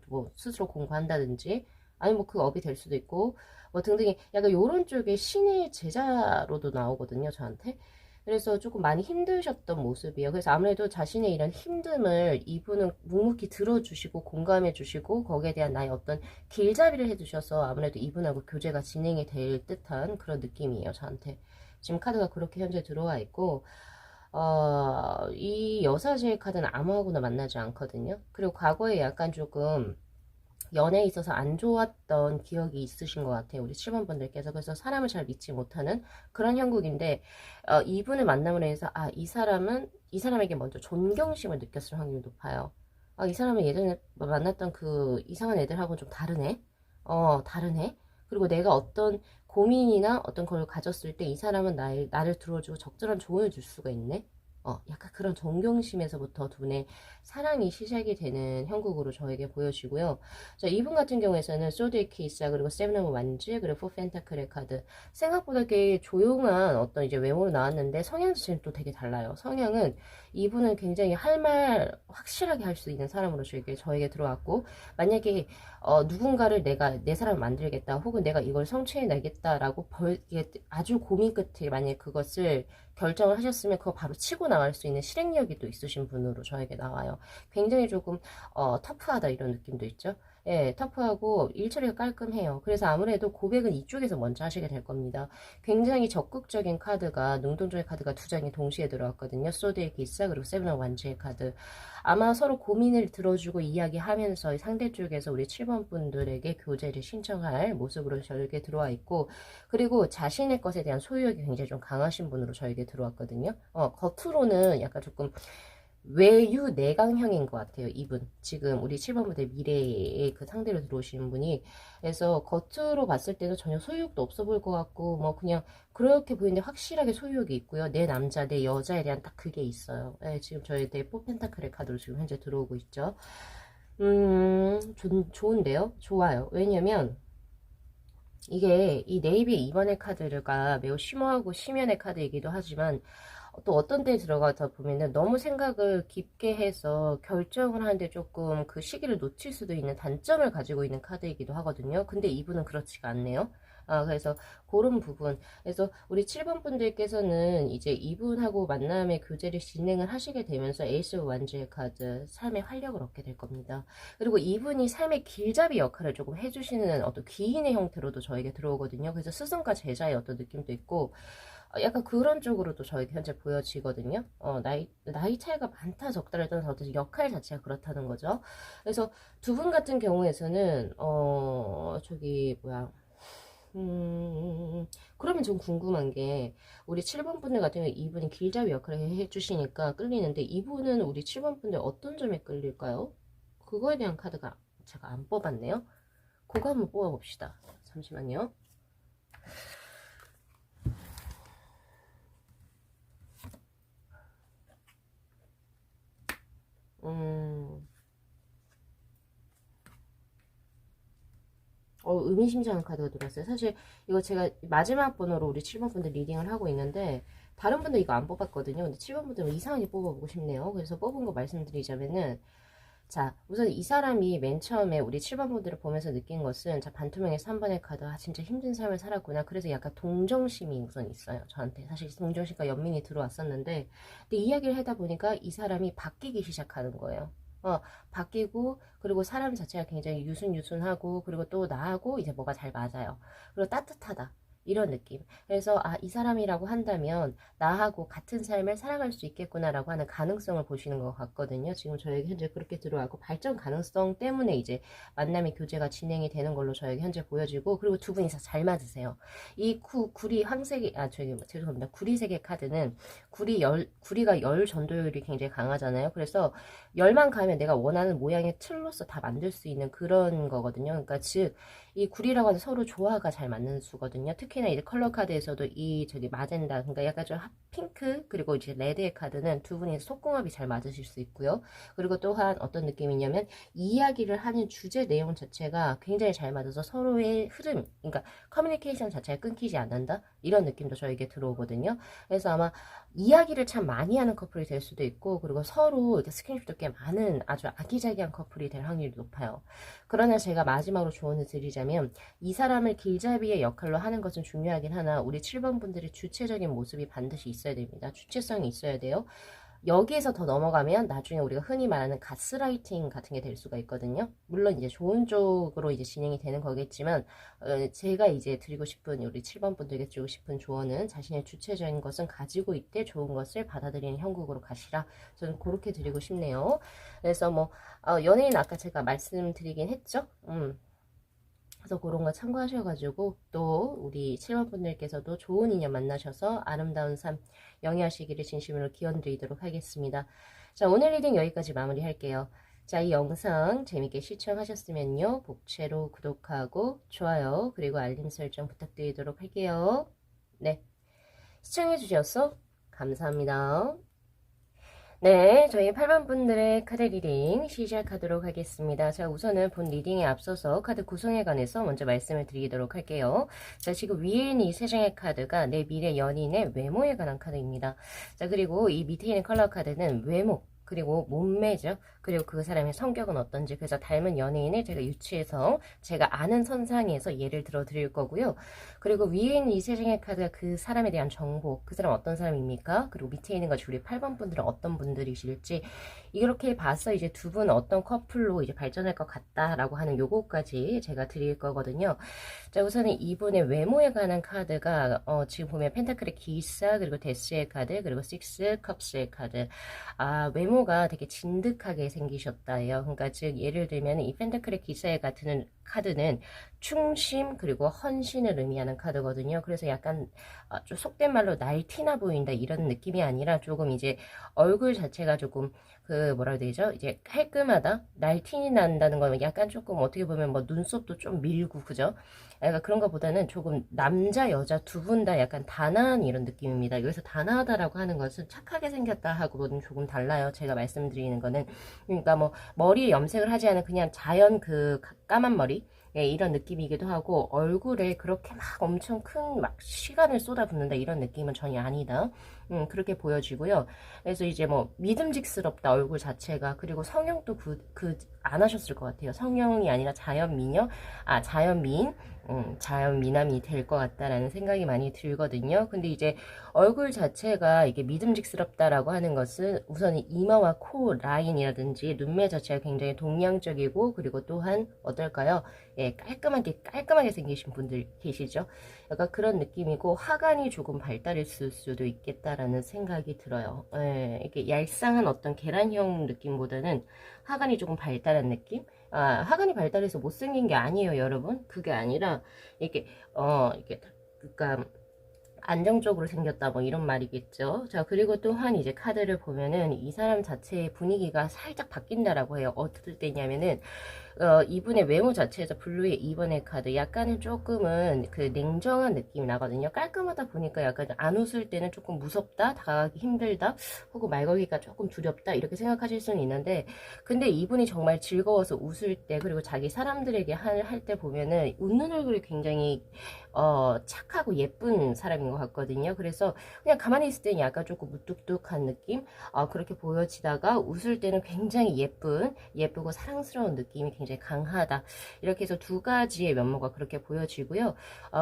뭐 스스로 공부한다든지 아니면 뭐 그 업이 될 수도 있고 뭐 등등의 약간 요런 쪽의 신의 제자로도 나오거든요, 저한테. 그래서 조금 많이 힘드셨던 모습이에요. 그래서 아무래도 자신의 이런 힘듦을 이분은 묵묵히 들어주시고 공감해주시고 거기에 대한 나의 어떤 길잡이를 해주셔서 아무래도 이분하고 교제가 진행이 될 듯한 그런 느낌이에요, 저한테. 지금 카드가 그렇게 현재 들어와 있고 이 여사제의 카드는 아무하고나 만나지 않거든요. 그리고 과거에 약간 조금 연애에 있어서 안 좋았던 기억이 있으신 것 같아요. 우리 7번 분들께서. 그래서 사람을 잘 믿지 못하는 그런 형국인데, 이분을 만남으로 해서, 이 사람에게 먼저 존경심을 느꼈을 확률이 높아요. 이 사람은 예전에 만났던 그 이상한 애들하고는 좀 다르네? 다르네? 그리고 내가 어떤 고민이나 어떤 걸 가졌을 때 이 사람은 나를 들어주고 적절한 조언을 줄 수가 있네? 약간 그런 존경심에서부터 두 분의 사랑이 시작이 되는 형국으로 저에게 보여지고요. 자, 이분 같은 경우에서는 소드의 케이스야, 그리고 세븐 오브 완즈, 그리고 포 펜타클의 카드. 생각보다 꽤 조용한 어떤 이제 외모로 나왔는데 성향 자체는 또 되게 달라요. 성향은 이분은 굉장히 할 말 확실하게 할 수 있는 사람으로 저에게 들어왔고, 만약에 누군가를 내가 내 사람 만들겠다, 혹은 내가 이걸 성취해내겠다라고 아주 고민 끝에 만약에 그것을 결정을 하셨으면 그거 바로 치고 나갈 수 있는 실행력이 또 있으신 분으로 저에게 나와요. 굉장히 조금 터프하다 이런 느낌도 있죠. 예, 터프하고 일처리가 깔끔해요. 그래서 아무래도 고백은 이쪽에서 먼저 하시게 될 겁니다. 굉장히 적극적인 카드가, 능동적인 카드가 두 장이 동시에 들어왔거든요. 소드의 기사 그리고 세븐 오브 완즈의 카드. 아마 서로 고민을 들어주고 이야기하면서 상대 쪽에서 우리 7번 분들에게 교제를 신청할 모습으로 저에게 들어와 있고, 그리고 자신의 것에 대한 소유욕이 굉장히 좀 강하신 분으로 저에게 들어왔거든요. 겉으로는 약간 조금 외유 내강형인 것 같아요. 이분 지금 우리 7번 부대 미래의 그 상대로 들어오시는 분이. 그래서 겉으로 봤을 때도 전혀 소유욕도 없어 보일 것 같고 뭐 그냥 그렇게 보이는데 확실하게 소유욕이 있고요. 내 남자 내 여자에 대한 딱 그게 있어요. 네, 지금 저희들 포펜타클의 카드로 지금 현재 들어오고 있죠. 좋은데요? 좋아요. 왜냐면 이게 이 네이비 2번의 카드가 매우 심오하고 심연의 카드이기도 하지만 또 어떤 때에 들어가다 보면은 너무 생각을 깊게 해서 결정을 하는데 조금 그 시기를 놓칠 수도 있는 단점을 가지고 있는 카드이기도 하거든요. 근데 이분은 그렇지가 않네요. 그래서 그런 부분. 그래서 우리 7번 분들께서는 이제 이분하고 만남의 교제를 진행을 하시게 되면서 에이스 오브 완즈의 카드, 삶의 활력을 얻게 될 겁니다. 그리고 이분이 삶의 길잡이 역할을 조금 해주시는 어떤 귀인의 형태로도 저에게 들어오거든요. 그래서 스승과 제자의 어떤 느낌도 있고, 약간 그런 쪽으로도 저에게 현재 보여지거든요. 나이 차이가 많다 적다를 떠나서 어떤 역할 자체가 그렇다는 거죠. 그래서 두 분 같은 경우에서는, 그러면 좀 궁금한 게, 우리 7번 분들 같은 경우에 이분이 길잡이 역할을 해주시니까 끌리는데, 이분은 우리 7번 분들 어떤 점에 끌릴까요? 그거에 대한 카드가 제가 안 뽑았네요. 그거 한번 뽑아봅시다. 잠시만요. 의미심장한 카드가 들어왔어요. 사실 이거 제가 마지막 번호로 우리 7번 분들 리딩을 하고 있는데 다른 분들 이거 안 뽑았거든요. 근데 7번 분들은 이상하게 뽑아보고 싶네요. 그래서 뽑은 거 말씀드리자면은, 자, 우선 이 사람이 맨 처음에 우리 7번 분들을 보면서 느낀 것은, 자, 반투명의 3번의 카드, 진짜 힘든 삶을 살았구나. 그래서 약간 동정심이 우선 있어요. 저한테. 사실 동정심과 연민이 들어왔었는데, 근데 이야기를 하다 보니까 이 사람이 바뀌기 시작하는 거예요. 바뀌고, 그리고 사람 자체가 굉장히 유순유순하고, 그리고 또 나하고 이제 뭐가 잘 맞아요. 그리고 따뜻하다. 이런 느낌. 그래서 이 사람이라고 한다면 나하고 같은 삶을 살아갈 수 있겠구나라고 하는 가능성을 보시는 것 같거든요. 지금 저에게 현재 그렇게 들어가고 발전 가능성 때문에 이제 만남의 교제가 진행이 되는 걸로 저에게 현재 보여지고, 그리고 두 분이서 잘 맞으세요. 이 구리 황색이 죄송합니다. 구리색의 카드는 구리가 열 전도율이 굉장히 강하잖아요. 그래서 열만 가면 내가 원하는 모양의 틀로서 다 만들 수 있는 그런 거거든요. 그러니까 즉 이 굴이라고 하는 서로 조화가 잘 맞는 수거든요. 특히나 이제 컬러 카드에서도 이 저기 마젠다, 그러니까 약간 좀 핑크 그리고 이제 레드의 카드는 두 분이 속궁합이 잘 맞으실 수 있고요. 그리고 또한 어떤 느낌이냐면 이야기를 하는 주제 내용 자체가 굉장히 잘 맞아서 서로의 흐름, 그러니까 커뮤니케이션 자체가 끊기지 않는다, 이런 느낌도 저에게 들어오거든요. 그래서 아마 이야기를 참 많이 하는 커플이 될 수도 있고, 그리고 서로 이렇게 스킨십도 꽤 많은 아주 아기자기한 커플이 될 확률이 높아요. 그러나 제가 마지막으로 조언을 드리자면, 이 사람을 길잡이의 역할로 하는 것은 중요하긴 하나 우리 7번 분들의 주체적인 모습이 반드시 있어야 됩니다. 주체성이 있어야 돼요. 여기에서 더 넘어가면 나중에 우리가 흔히 말하는 가스라이팅 같은 게 될 수가 있거든요. 물론 이제 좋은 쪽으로 이제 진행이 되는 거겠지만, 제가 이제 드리고 싶은, 우리 7번 분들에게 드리고 싶은 조언은 자신의 주체적인 것은 가지고 있되 좋은 것을 받아들이는 형국으로 가시라. 저는 그렇게 드리고 싶네요. 그래서 뭐 연예인 아까 제가 말씀드리긴 했죠. 그래서 그런 거 참고하셔가지고 또 우리 7번 분들께서도 좋은 인연 만나셔서 아름다운 삶 영위하시기를 진심으로 기원드리도록 하겠습니다. 자, 오늘 리딩 여기까지 마무리할게요. 자, 이 영상 재밌게 시청하셨으면요, 복채로 구독하고 좋아요 그리고 알림 설정 부탁드리도록 할게요. 네, 시청해주셔서 감사합니다. 네, 저희 8번 분들의 카드 리딩 시작하도록 하겠습니다. 자, 우선은 본 리딩에 앞서서 카드 구성에 관해서 먼저 말씀을 드리도록 할게요. 자, 지금 위에 있는 이 세 장의 카드가 내 미래 연인의 외모에 관한 카드입니다. 자, 그리고 이 밑에 있는 컬러 카드는 외모, 그리고 몸매죠. 그리고 그 사람의 성격은 어떤지, 그래서 닮은 연예인을 제가 유추해서 제가 아는 선상에서 예를 들어 드릴 거고요. 그리고 위에 있는 이 세 장의 카드가 그 사람에 대한 정보, 그 사람 어떤 사람입니까? 그리고 밑에 있는 것이 우리 8번 분들은 어떤 분들이실지, 이렇게 봐서 이제 두 분 어떤 커플로 이제 발전할 것 같다라고 하는 요거까지 제가 드릴 거거든요. 자, 우선은 이분의 외모에 관한 카드가 지금 보면 펜타클의 기사, 그리고 데스의 카드, 그리고 식스 컵스의 카드. 아, 외모가 되게 진득하게 생기셨다예요. 그러니까 즉 예를 들면 이 펜타클의 기사에 같은 카드는 충심 그리고 헌신을 의미하는 카드거든요. 그래서 약간 좀 속된 말로 날티나 보인다 이런 느낌이 아니라 조금 이제 얼굴 자체가 조금 그 뭐라 해야 되죠? 이제 깔끔하다, 날티니 난다는 거는 약간 조금 어떻게 보면 뭐 눈썹도 좀 밀고 그죠? 약간 그런 것보다는 조금 남자 여자 두 분 다 약간 단아한 이런 느낌입니다. 여기서 단아하다라고 하는 것은 착하게 생겼다 하고는 조금 달라요. 제가 말씀드리는 거는, 그러니까 뭐 머리에 염색을 하지 않은 그냥 자연 그 까만 머리, 예, 이런 느낌이기도 하고, 얼굴에 그렇게 막 엄청 큰 막 시간을 쏟아붓는다 이런 느낌은 전혀 아니다. 그렇게 보여지고요. 그래서 이제 뭐 믿음직스럽다 얼굴 자체가. 그리고 성형도 안 하셨을 것 같아요. 성형이 아니라 자연 미녀, 자연 미인, 자연 미남이 될 것 같다라는 생각이 많이 들거든요. 근데 이제 얼굴 자체가 이게 믿음직스럽다라고 하는 것은 우선 이마와 코 라인이라든지 눈매 자체가 굉장히 동양적이고, 그리고 또한 어떨까요? 예, 깔끔하게 생기신 분들 계시죠? 약간 그런 느낌이고, 하관이 조금 발달했을 수도 있겠다라는 생각이 들어요. 예, 이렇게 얄쌍한 어떤 계란형 느낌보다는 하관이 조금 발달한 느낌? 하관이 발달해서 못생긴 게 아니에요, 여러분. 그게 아니라, 이렇게, 그니까, 안정적으로 생겼다 뭐 이런 말이겠죠. 자, 그리고 또한 이제 카드를 보면은 이 사람 자체의 분위기가 살짝 바뀐다라고 해요. 어떨 때냐면은 이분의 외모 자체에서 블루의 2번의 카드 약간은 조금은 그 냉정한 느낌이 나거든요. 깔끔하다 보니까 약간 안 웃을 때는 조금 무섭다, 다가가기 힘들다, 혹은 말 걸기가 조금 두렵다 이렇게 생각하실 수는 있는데, 근데 이분이 정말 즐거워서 웃을 때, 그리고 자기 사람들에게 할 때 보면은 웃는 얼굴이 굉장히 착하고 예쁜 사람인 것 같거든요. 그래서 그냥 가만히 있을 때는 약간 조금 무뚝뚝한 느낌, 그렇게 보여지다가 웃을 때는 굉장히 예쁘고 사랑스러운 느낌이 굉장히 강하다. 이렇게 해서 두 가지의 면모가 그렇게 보여지고요.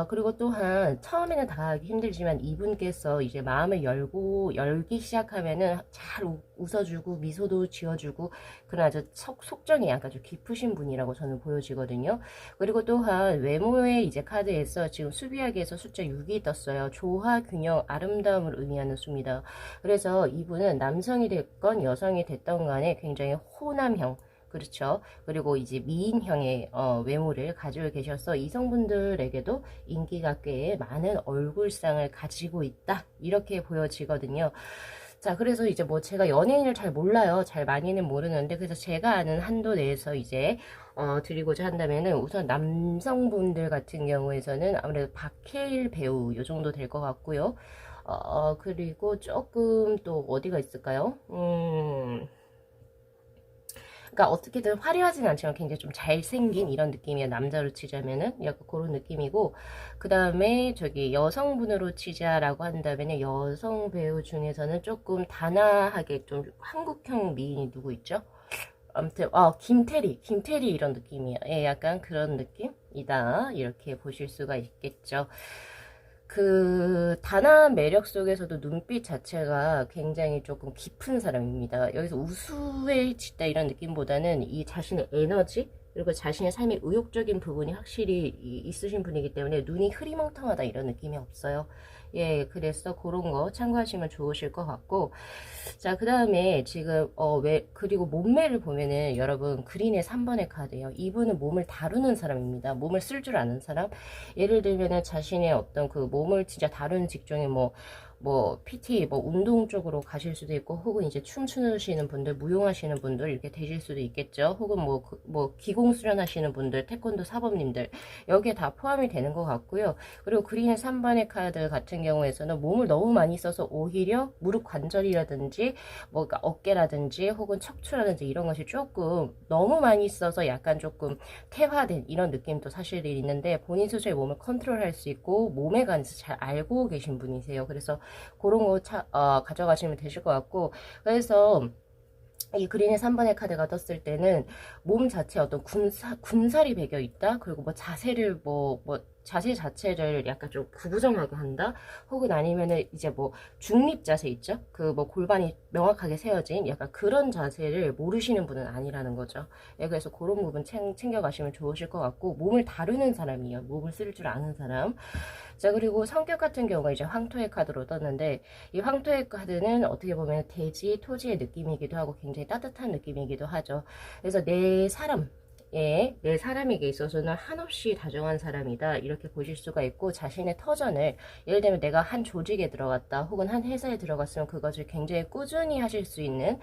그리고 또한 처음에는 다가가기 힘들지만 이분께서 이제 마음을 열기 시작하면은 잘 웃어주고 미소도 지어주고, 그런 아주 속정이 약간 좀 깊으신 분이라고 저는 보여지거든요. 그리고 또한 외모의 이제 카드에서 지금 수비하기에서 숫자 6이 떴어요. 조화, 균형, 아름다움을 의미하는 수입니다. 그래서 이분은 남성이 됐건 여성이 됐던 간에 굉장히 호남형, 그렇죠. 그리고 이제 미인형의 외모를 가지고 계셔서 이성분들에게도 인기가 꽤 많은 얼굴상을 가지고 있다, 이렇게 보여지거든요. 자, 그래서 이제 뭐 제가 연예인을 잘 몰라요. 잘 많이는 모르는데, 그래서 제가 아는 한도 내에서 이제, 드리고자 한다면은 우선 남성분들 같은 경우에서는 아무래도 박해일 배우 요 정도 될 것 같고요. 그리고 조금 또 어디가 있을까요? 그러니까 어떻게든 화려하진 않지만 굉장히 좀 잘생긴 이런 느낌이에요. 남자로 치자면은 약간 그런 느낌이고, 그 다음에 저기 여성분으로 치자라고 한다면은 여성 배우 중에서는 조금 단아하게 좀 한국형 미인이 누구 있죠? 아무튼 김태리 이런 느낌이에요. 예, 약간 그런 느낌이다 이렇게 보실 수가 있겠죠. 그 단아한 매력 속에서도 눈빛 자체가 굉장히 조금 깊은 사람입니다. 여기서 우수해지다 이런 느낌보다는 이 자신의 에너지 그리고 자신의 삶의 의욕적인 부분이 확실히 있으신 분이기 때문에 눈이 흐리멍텅하다 이런 느낌이 없어요. 예, 그래서 그런 거 참고하시면 좋으실 것 같고, 자, 그 다음에 지금, 그리고 몸매를 보면은 여러분, 그린의 3번의 카드예요. 이분은 몸을 다루는 사람입니다. 몸을 쓸 줄 아는 사람. 예를 들면은 자신의 어떤 그 몸을 진짜 다루는 직종이 뭐 PT 뭐 운동 쪽으로 가실 수도 있고 혹은 이제 춤추시는 분들 무용하시는 분들 이렇게 되실 수도 있겠죠. 혹은 뭐 기공 수련하시는 분들 태권도 사범님들 여기에 다 포함이 되는 것 같고요. 그리고 그린의 3번의 카드 같은 경우에서는 몸을 너무 많이 써서 오히려 무릎 관절이라든지 뭐 그러니까 어깨라든지 혹은 척추라든지 이런 것이 조금 너무 많이 써서 약간 조금 퇴화된 이런 느낌도 사실 있는데 본인 스스로의 몸을 컨트롤할 수 있고 몸에 관해서 잘 알고 계신 분이세요. 그래서 그런 거 가져가시면 되실 것 같고, 그래서 이 그린의 3번의 카드가 떴을 때는 몸 자체에 어떤 군살이 배겨 있다. 그리고 뭐 자세를 자세 자체를 약간 좀 구부정하게 한다. 혹은 아니면은 이제 뭐 중립 자세 있죠? 그 뭐 골반이 명확하게 세워진 약간 그런 자세를 모르시는 분은 아니라는 거죠. 예, 그래서 그런 부분 챙겨가시면 좋으실 것 같고, 몸을 다루는 사람이에요. 몸을 쓸 줄 아는 사람. 자, 그리고 성격 같은 경우가 이제 황토의 카드로 떴는데, 이 황토의 카드는 어떻게 보면 대지, 토지의 느낌이기도 하고 굉장히 따뜻한 느낌이기도 하죠. 그래서 내 사람에게 있어서는 한없이 다정한 사람이다 이렇게 보실 수가 있고, 자신의 터전을 예를 들면 내가 한 조직에 들어갔다 혹은 한 회사에 들어갔으면 그것을 굉장히 꾸준히 하실 수 있는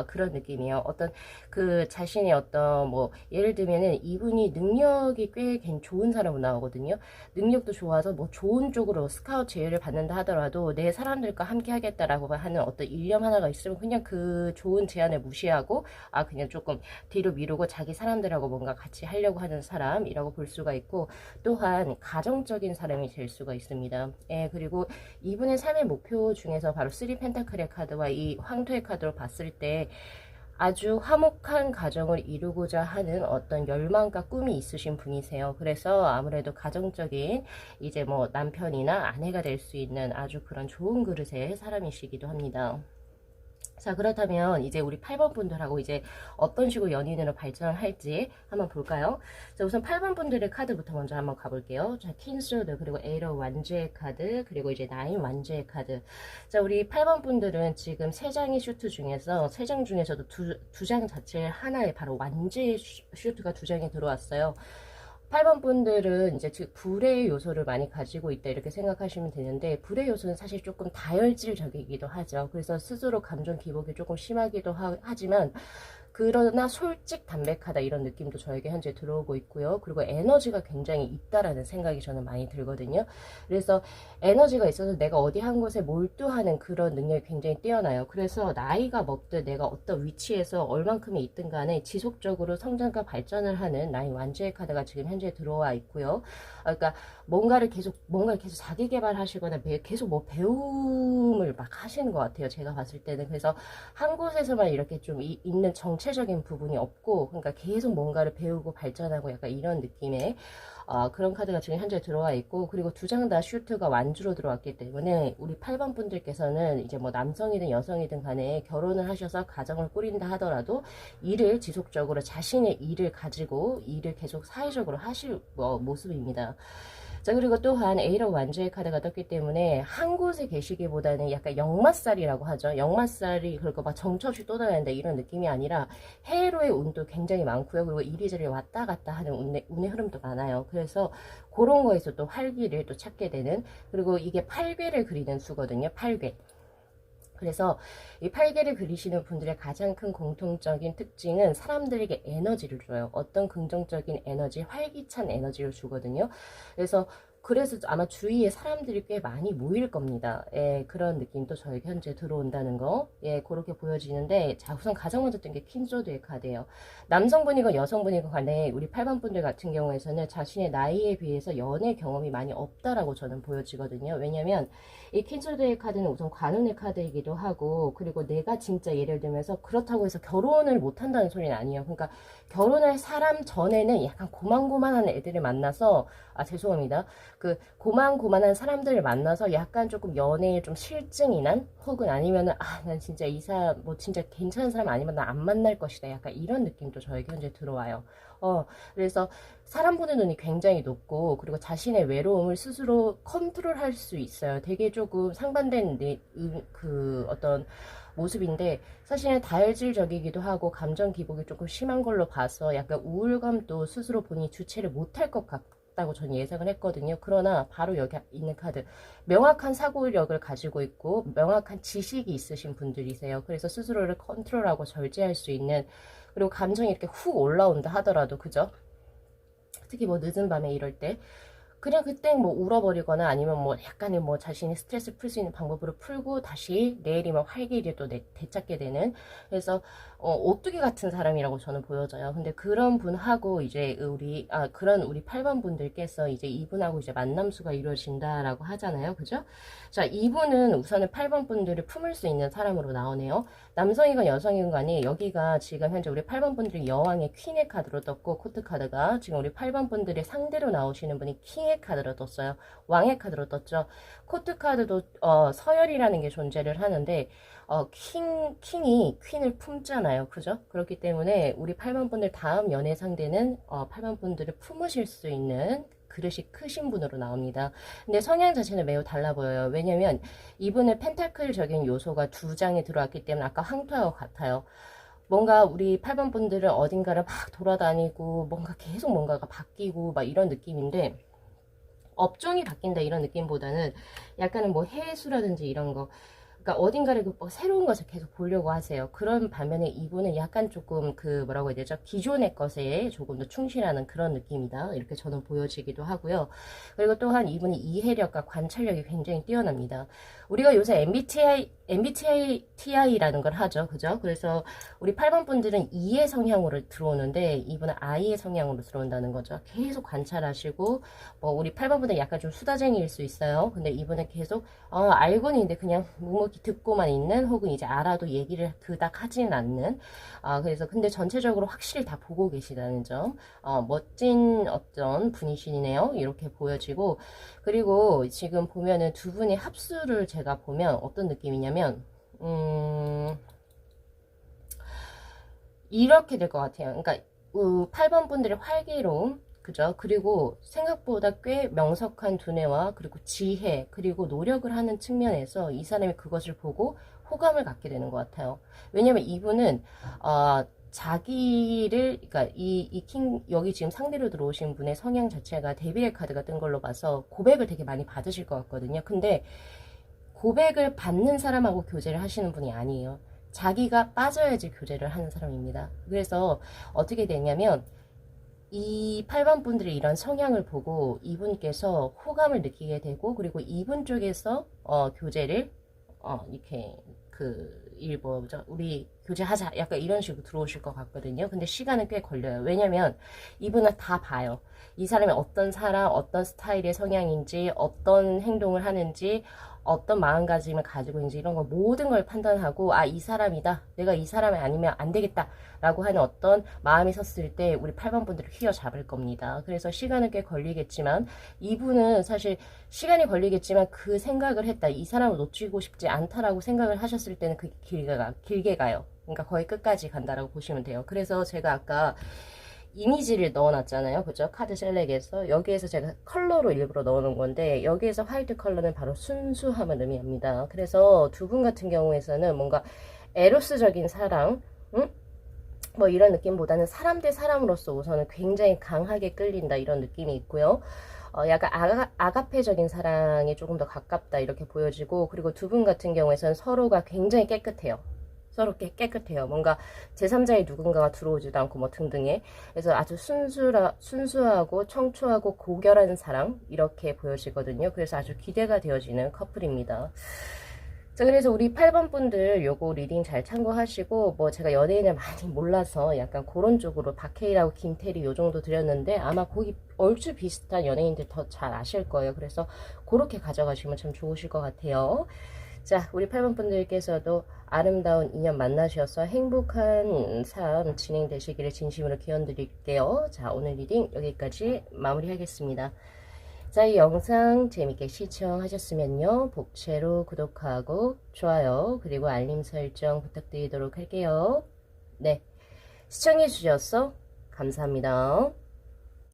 그런 느낌이에요. 어떤 그 자신의 어떤 뭐 예를 들면은 이분이 능력이 꽤 좋은 사람으로 나오거든요. 능력도 좋아서 뭐 좋은 쪽으로 스카우트 제의를 받는다 하더라도 내 사람들과 함께 하겠다라고 하는 어떤 일념 하나가 있으면 그냥 그 좋은 제안을 무시하고 그냥 조금 뒤로 미루고 자기 사람들하고 뭔가 같이 하려고 하는 사람이라고 볼 수가 있고, 또한 가정적인 사람이 될 수가 있습니다. 예, 그리고 이분의 삶의 목표 중에서 바로 3 펜타클의 카드와 이 황토의 카드로 봤을 때 아주 화목한 가정을 이루고자 하는 어떤 열망과 꿈이 있으신 분이세요. 그래서 아무래도 가정적인 이제 뭐 남편이나 아내가 될 수 있는 아주 그런 좋은 그릇의 사람이시기도 합니다. 자, 그렇다면 이제 우리 8번 분들하고 이제 어떤 식으로 연인으로 발전할지 한번 볼까요? 자, 우선 8번 분들의 카드부터 먼저 한번 가볼게요. 자, 퀸소드, 그리고 에이러 완주의 카드, 그리고 이제 나인 완주의 카드. 자, 우리 8번 분들은 지금 3장의 슈트 중에서 3장 중에서도 두 장 자체 하나에 바로 완주의 슈트가 2장이 들어왔어요. 8번 분들은 이제 불의 요소를 많이 가지고 있다 이렇게 생각하시면 되는데, 불의 요소는 사실 조금 다혈질적이기도 하죠. 그래서 스스로 감정 기복이 조금 심하기도 하지만 그러나 솔직 담백하다 이런 느낌도 저에게 현재 들어오고 있고요. 그리고 에너지가 굉장히 있다라는 생각이 저는 많이 들거든요. 그래서 에너지가 있어서 내가 어디 한 곳에 몰두하는 그런 능력이 굉장히 뛰어나요. 그래서 나이가 먹든 내가 어떤 위치에서 얼만큼이 있든 간에 지속적으로 성장과 발전을 하는 나의 완주의 카드가 지금 현재 들어와 있고요. 그러니까 뭔가를 계속 자기 개발하시거나 계속 뭐 배움을 막 하시는 것 같아요. 제가 봤을 때는. 그래서 한 곳에서만 이렇게 좀 있는 정체적인 부분이 없고, 그러니까 계속 뭔가를 배우고 발전하고 약간 이런 느낌의 그런 카드가 지금 현재 들어와 있고, 그리고 두 장 다 슈트가 완주로 들어왔기 때문에 우리 8번 분들께서는 이제 뭐 남성이든 여성이든 간에 결혼을 하셔서 가정을 꾸린다 하더라도 일을 지속적으로 자신의 일을 가지고 일을 계속 사회적으로 하실 모습입니다. 자, 그리고 또한 A로 완주의 카드가 떴기 때문에 한 곳에 계시기보다는 약간 역마살이라고 하죠. 역마살이 그리고 막 정처없이 떠다닌다 이런 느낌이 아니라 해로의 운도 굉장히 많고요. 그리고 이리저리 왔다 갔다 하는 운의 흐름도 많아요. 그래서 그런 거에서 또 활기를 또 찾게 되는, 그리고 이게 8괴를 그리는 수거든요. 8괴. 그래서 이 팔개를 그리시는 분들의 가장 큰 공통적인 특징은 사람들에게 에너지를 줘요. 어떤 긍정적인 에너지, 활기찬 에너지를 주거든요. 그래서 아마 주위에 사람들이 꽤 많이 모일 겁니다. 예, 그런 느낌도 저에게 현재 들어온다는 거. 예, 그렇게 보여지는데, 자, 우선 가장 먼저 뜬 게 퀸조드의 카드예요. 남성분이건 여성분이건 간에 우리 8번 분들 같은 경우에서는 자신의 나이에 비해서 연애 경험이 많이 없다라고 저는 보여지거든요. 왜냐면 이 퀸조드의 카드는 우선 관운의 카드이기도 하고, 그리고 내가 진짜 예를 들면서 그렇다고 해서 결혼을 못 한다는 소리는 아니에요. 그러니까 결혼할 사람 전에는 약간 고만고만한 애들을 만나서, 죄송합니다. 그 고만고만한 사람들을 만나서 약간 조금 연애에 좀 실증이 난, 혹은 아니면은 난 진짜 이 사람 뭐 진짜 괜찮은 사람 아니면 나 안 만날 것이다, 약간 이런 느낌도 저에게 현재 들어와요. 그래서 사람 보는 눈이 굉장히 높고, 그리고 자신의 외로움을 스스로 컨트롤할 수 있어요. 되게 조금 상반된 그 어떤 모습인데, 사실은 다혈질적이기도 하고 감정 기복이 조금 심한 걸로 봐서 약간 우울감도 스스로 본인이 주체를 못할 것 같다고 저는 예상을 했거든요. 그러나 바로 여기 있는 카드, 명확한 사고력을 가지고 있고 명확한 지식이 있으신 분들이세요. 그래서 스스로를 컨트롤하고 절제할 수 있는, 그리고 감정이 이렇게 훅 올라온다 하더라도, 그죠? 특히 뭐 늦은 밤에 이럴 때 그냥 그때 뭐 울어버리거나 아니면 뭐 약간의 뭐 자신이 스트레스 풀 수 있는 방법으로 풀고 다시 내일이면 활기를 또 되찾게 되는, 그래서 오뚜기 같은 사람이라고 저는 보여져요. 근데 그런 분하고 이제 그런 우리 8번 분들께서 이제 이분하고 이제 만남수가 이루어진다라고 하잖아요. 그죠? 자, 이분은 우선은 8번 분들을 품을 수 있는 사람으로 나오네요. 남성이건 여성이건 간에 여기가 지금 현재 우리 8번 분들이 여왕의 퀸의 카드로 떴고, 코트 카드가 지금 우리 8번 분들의 상대로 나오시는 분이 킹의 카드로 떴어요. 왕의 카드로 떴죠. 코트 카드도 서열이라는 게 존재를 하는데, 킹이 퀸을 품잖아요. 그죠? 그렇기 때문에 우리 8번 분들 다음 연애 상대는 8번 분들을 품으실 수 있는 그릇이 크신 분으로 나옵니다. 근데 성향 자체는 매우 달라 보여요. 왜냐면 이분의 펜타클적인 요소가 두 장에 들어왔기 때문에 아까 황토하고 같아요. 뭔가 우리 8번 분들은 어딘가를 막 돌아다니고 뭔가 계속 뭔가가 바뀌고 막 이런 느낌인데, 업종이 바뀐다 이런 느낌보다는 약간은 뭐 해수라든지 이런 거, 그러니까 어딘가를 뭐 새로운 것을 계속 보려고 하세요. 그런 반면에 이분은 약간 조금 그 뭐라고 해야 되죠? 기존의 것에 조금 더 충실하는 그런 느낌이다, 이렇게 저는 보여지기도 하고요. 그리고 또한 이분이 이해력과 관찰력이 굉장히 뛰어납니다. 우리가 요새 MBTI라는 걸 하죠. 그죠? 그래서 우리 8번 분들은 E의 성향으로 들어오는데 이분은 I의 성향으로 들어온다는 거죠. 계속 관찰하시고, 뭐 우리 8번 분들 약간 좀 수다쟁이일 수 있어요. 근데 이분은 계속 알고는 있는데 그냥 묵묵히 듣고만 있는, 혹은 이제 알아도 얘기를 그닥 하지는 않는, 그래서 근데 전체적으로 확실히 다 보고 계시다는 점, 멋진 어떤 분이시네요. 이렇게 보여지고, 그리고 지금 보면은 두 분의 합수를 제가 보면 어떤 느낌이냐면, 이렇게 될 것 같아요. 그러니까 8번 분들의 활기로움, 그죠? 그리고 생각보다 꽤 명석한 두뇌와 그리고 지혜, 그리고 노력을 하는 측면에서 이 사람이 그것을 보고 호감을 갖게 되는 것 같아요. 왜냐면 이분은 자기를, 그러니까 여기 지금 상대로 들어오신 분의 성향 자체가 데빌의 카드가 뜬 걸로 봐서 고백을 되게 많이 받으실 것 같거든요. 근데 고백을 받는 사람하고 교제를 하시는 분이 아니에요. 자기가 빠져야지 교제를 하는 사람입니다. 그래서 어떻게 되냐면 이 8번 분들의 이런 성향을 보고 이분께서 호감을 느끼게 되고, 그리고 이분 쪽에서 교제를 이렇게 뭐죠? 우리 교제하자, 약간 이런 식으로 들어오실 것 같거든요. 근데 시간은 꽤 걸려요. 왜냐면 이분은 다 봐요. 이 사람이 어떤 사람, 어떤 스타일의 성향인지, 어떤 행동을 하는지, 어떤 마음가짐을 가지고 있는지, 이런 거 모든 걸 판단하고, 이 사람이다, 내가 이 사람이 아니면 안 되겠다 라고 하는 어떤 마음이 섰을 때 우리 8번 분들을 휘어잡을 겁니다. 그래서 시간은 꽤 걸리겠지만, 이분은 사실 시간이 걸리겠지만 그 생각을 했다, 이 사람을 놓치고 싶지 않다라고 생각을 하셨을 때는 그게 길게 가요. 그러니까 거의 끝까지 간다라고 보시면 돼요. 그래서 제가 아까 이미지를 넣어놨잖아요. 그죠? 카드 셀렉에서. 여기에서 제가 컬러로 일부러 넣어놓은 건데, 여기에서 화이트 컬러는 바로 순수함을 의미합니다. 그래서 두 분 같은 경우에서는 뭔가 에로스적인 사랑, 뭐 이런 느낌보다는 사람 대 사람으로서 우선은 굉장히 강하게 끌린다, 이런 느낌이 있고요. 약간 아가페적인 사랑에 조금 더 가깝다 이렇게 보여지고, 그리고 두 분 같은 경우에선 서로가 굉장히 깨끗해요. 서로 깨끗해요. 뭔가 제3자의 누군가가 들어오지도 않고 뭐 등등의. 그래서 아주 순수하고 청초하고 고결한 사랑 이렇게 보여지거든요. 그래서 아주 기대가 되어지는 커플입니다. 자, 그래서 우리 8번 분들 요거 리딩 잘 참고하시고, 뭐 제가 연예인을 많이 몰라서 약간 그런 쪽으로 박해일하고 김태리 요 정도 드렸는데, 아마 거기 얼추 비슷한 연예인들 더 잘 아실 거예요. 그래서 그렇게 가져가시면 참 좋으실 것 같아요. 자, 우리 8번 분들께서도 아름다운 인연 만나셔서 행복한 삶 진행되시기를 진심으로 기원드릴게요. 자, 오늘 리딩 여기까지 마무리하겠습니다. 자, 이 영상 재밌게 시청하셨으면요, 복채로 구독하고 좋아요 그리고 알림 설정 부탁드리도록 할게요. 네, 시청해 주셔서 감사합니다.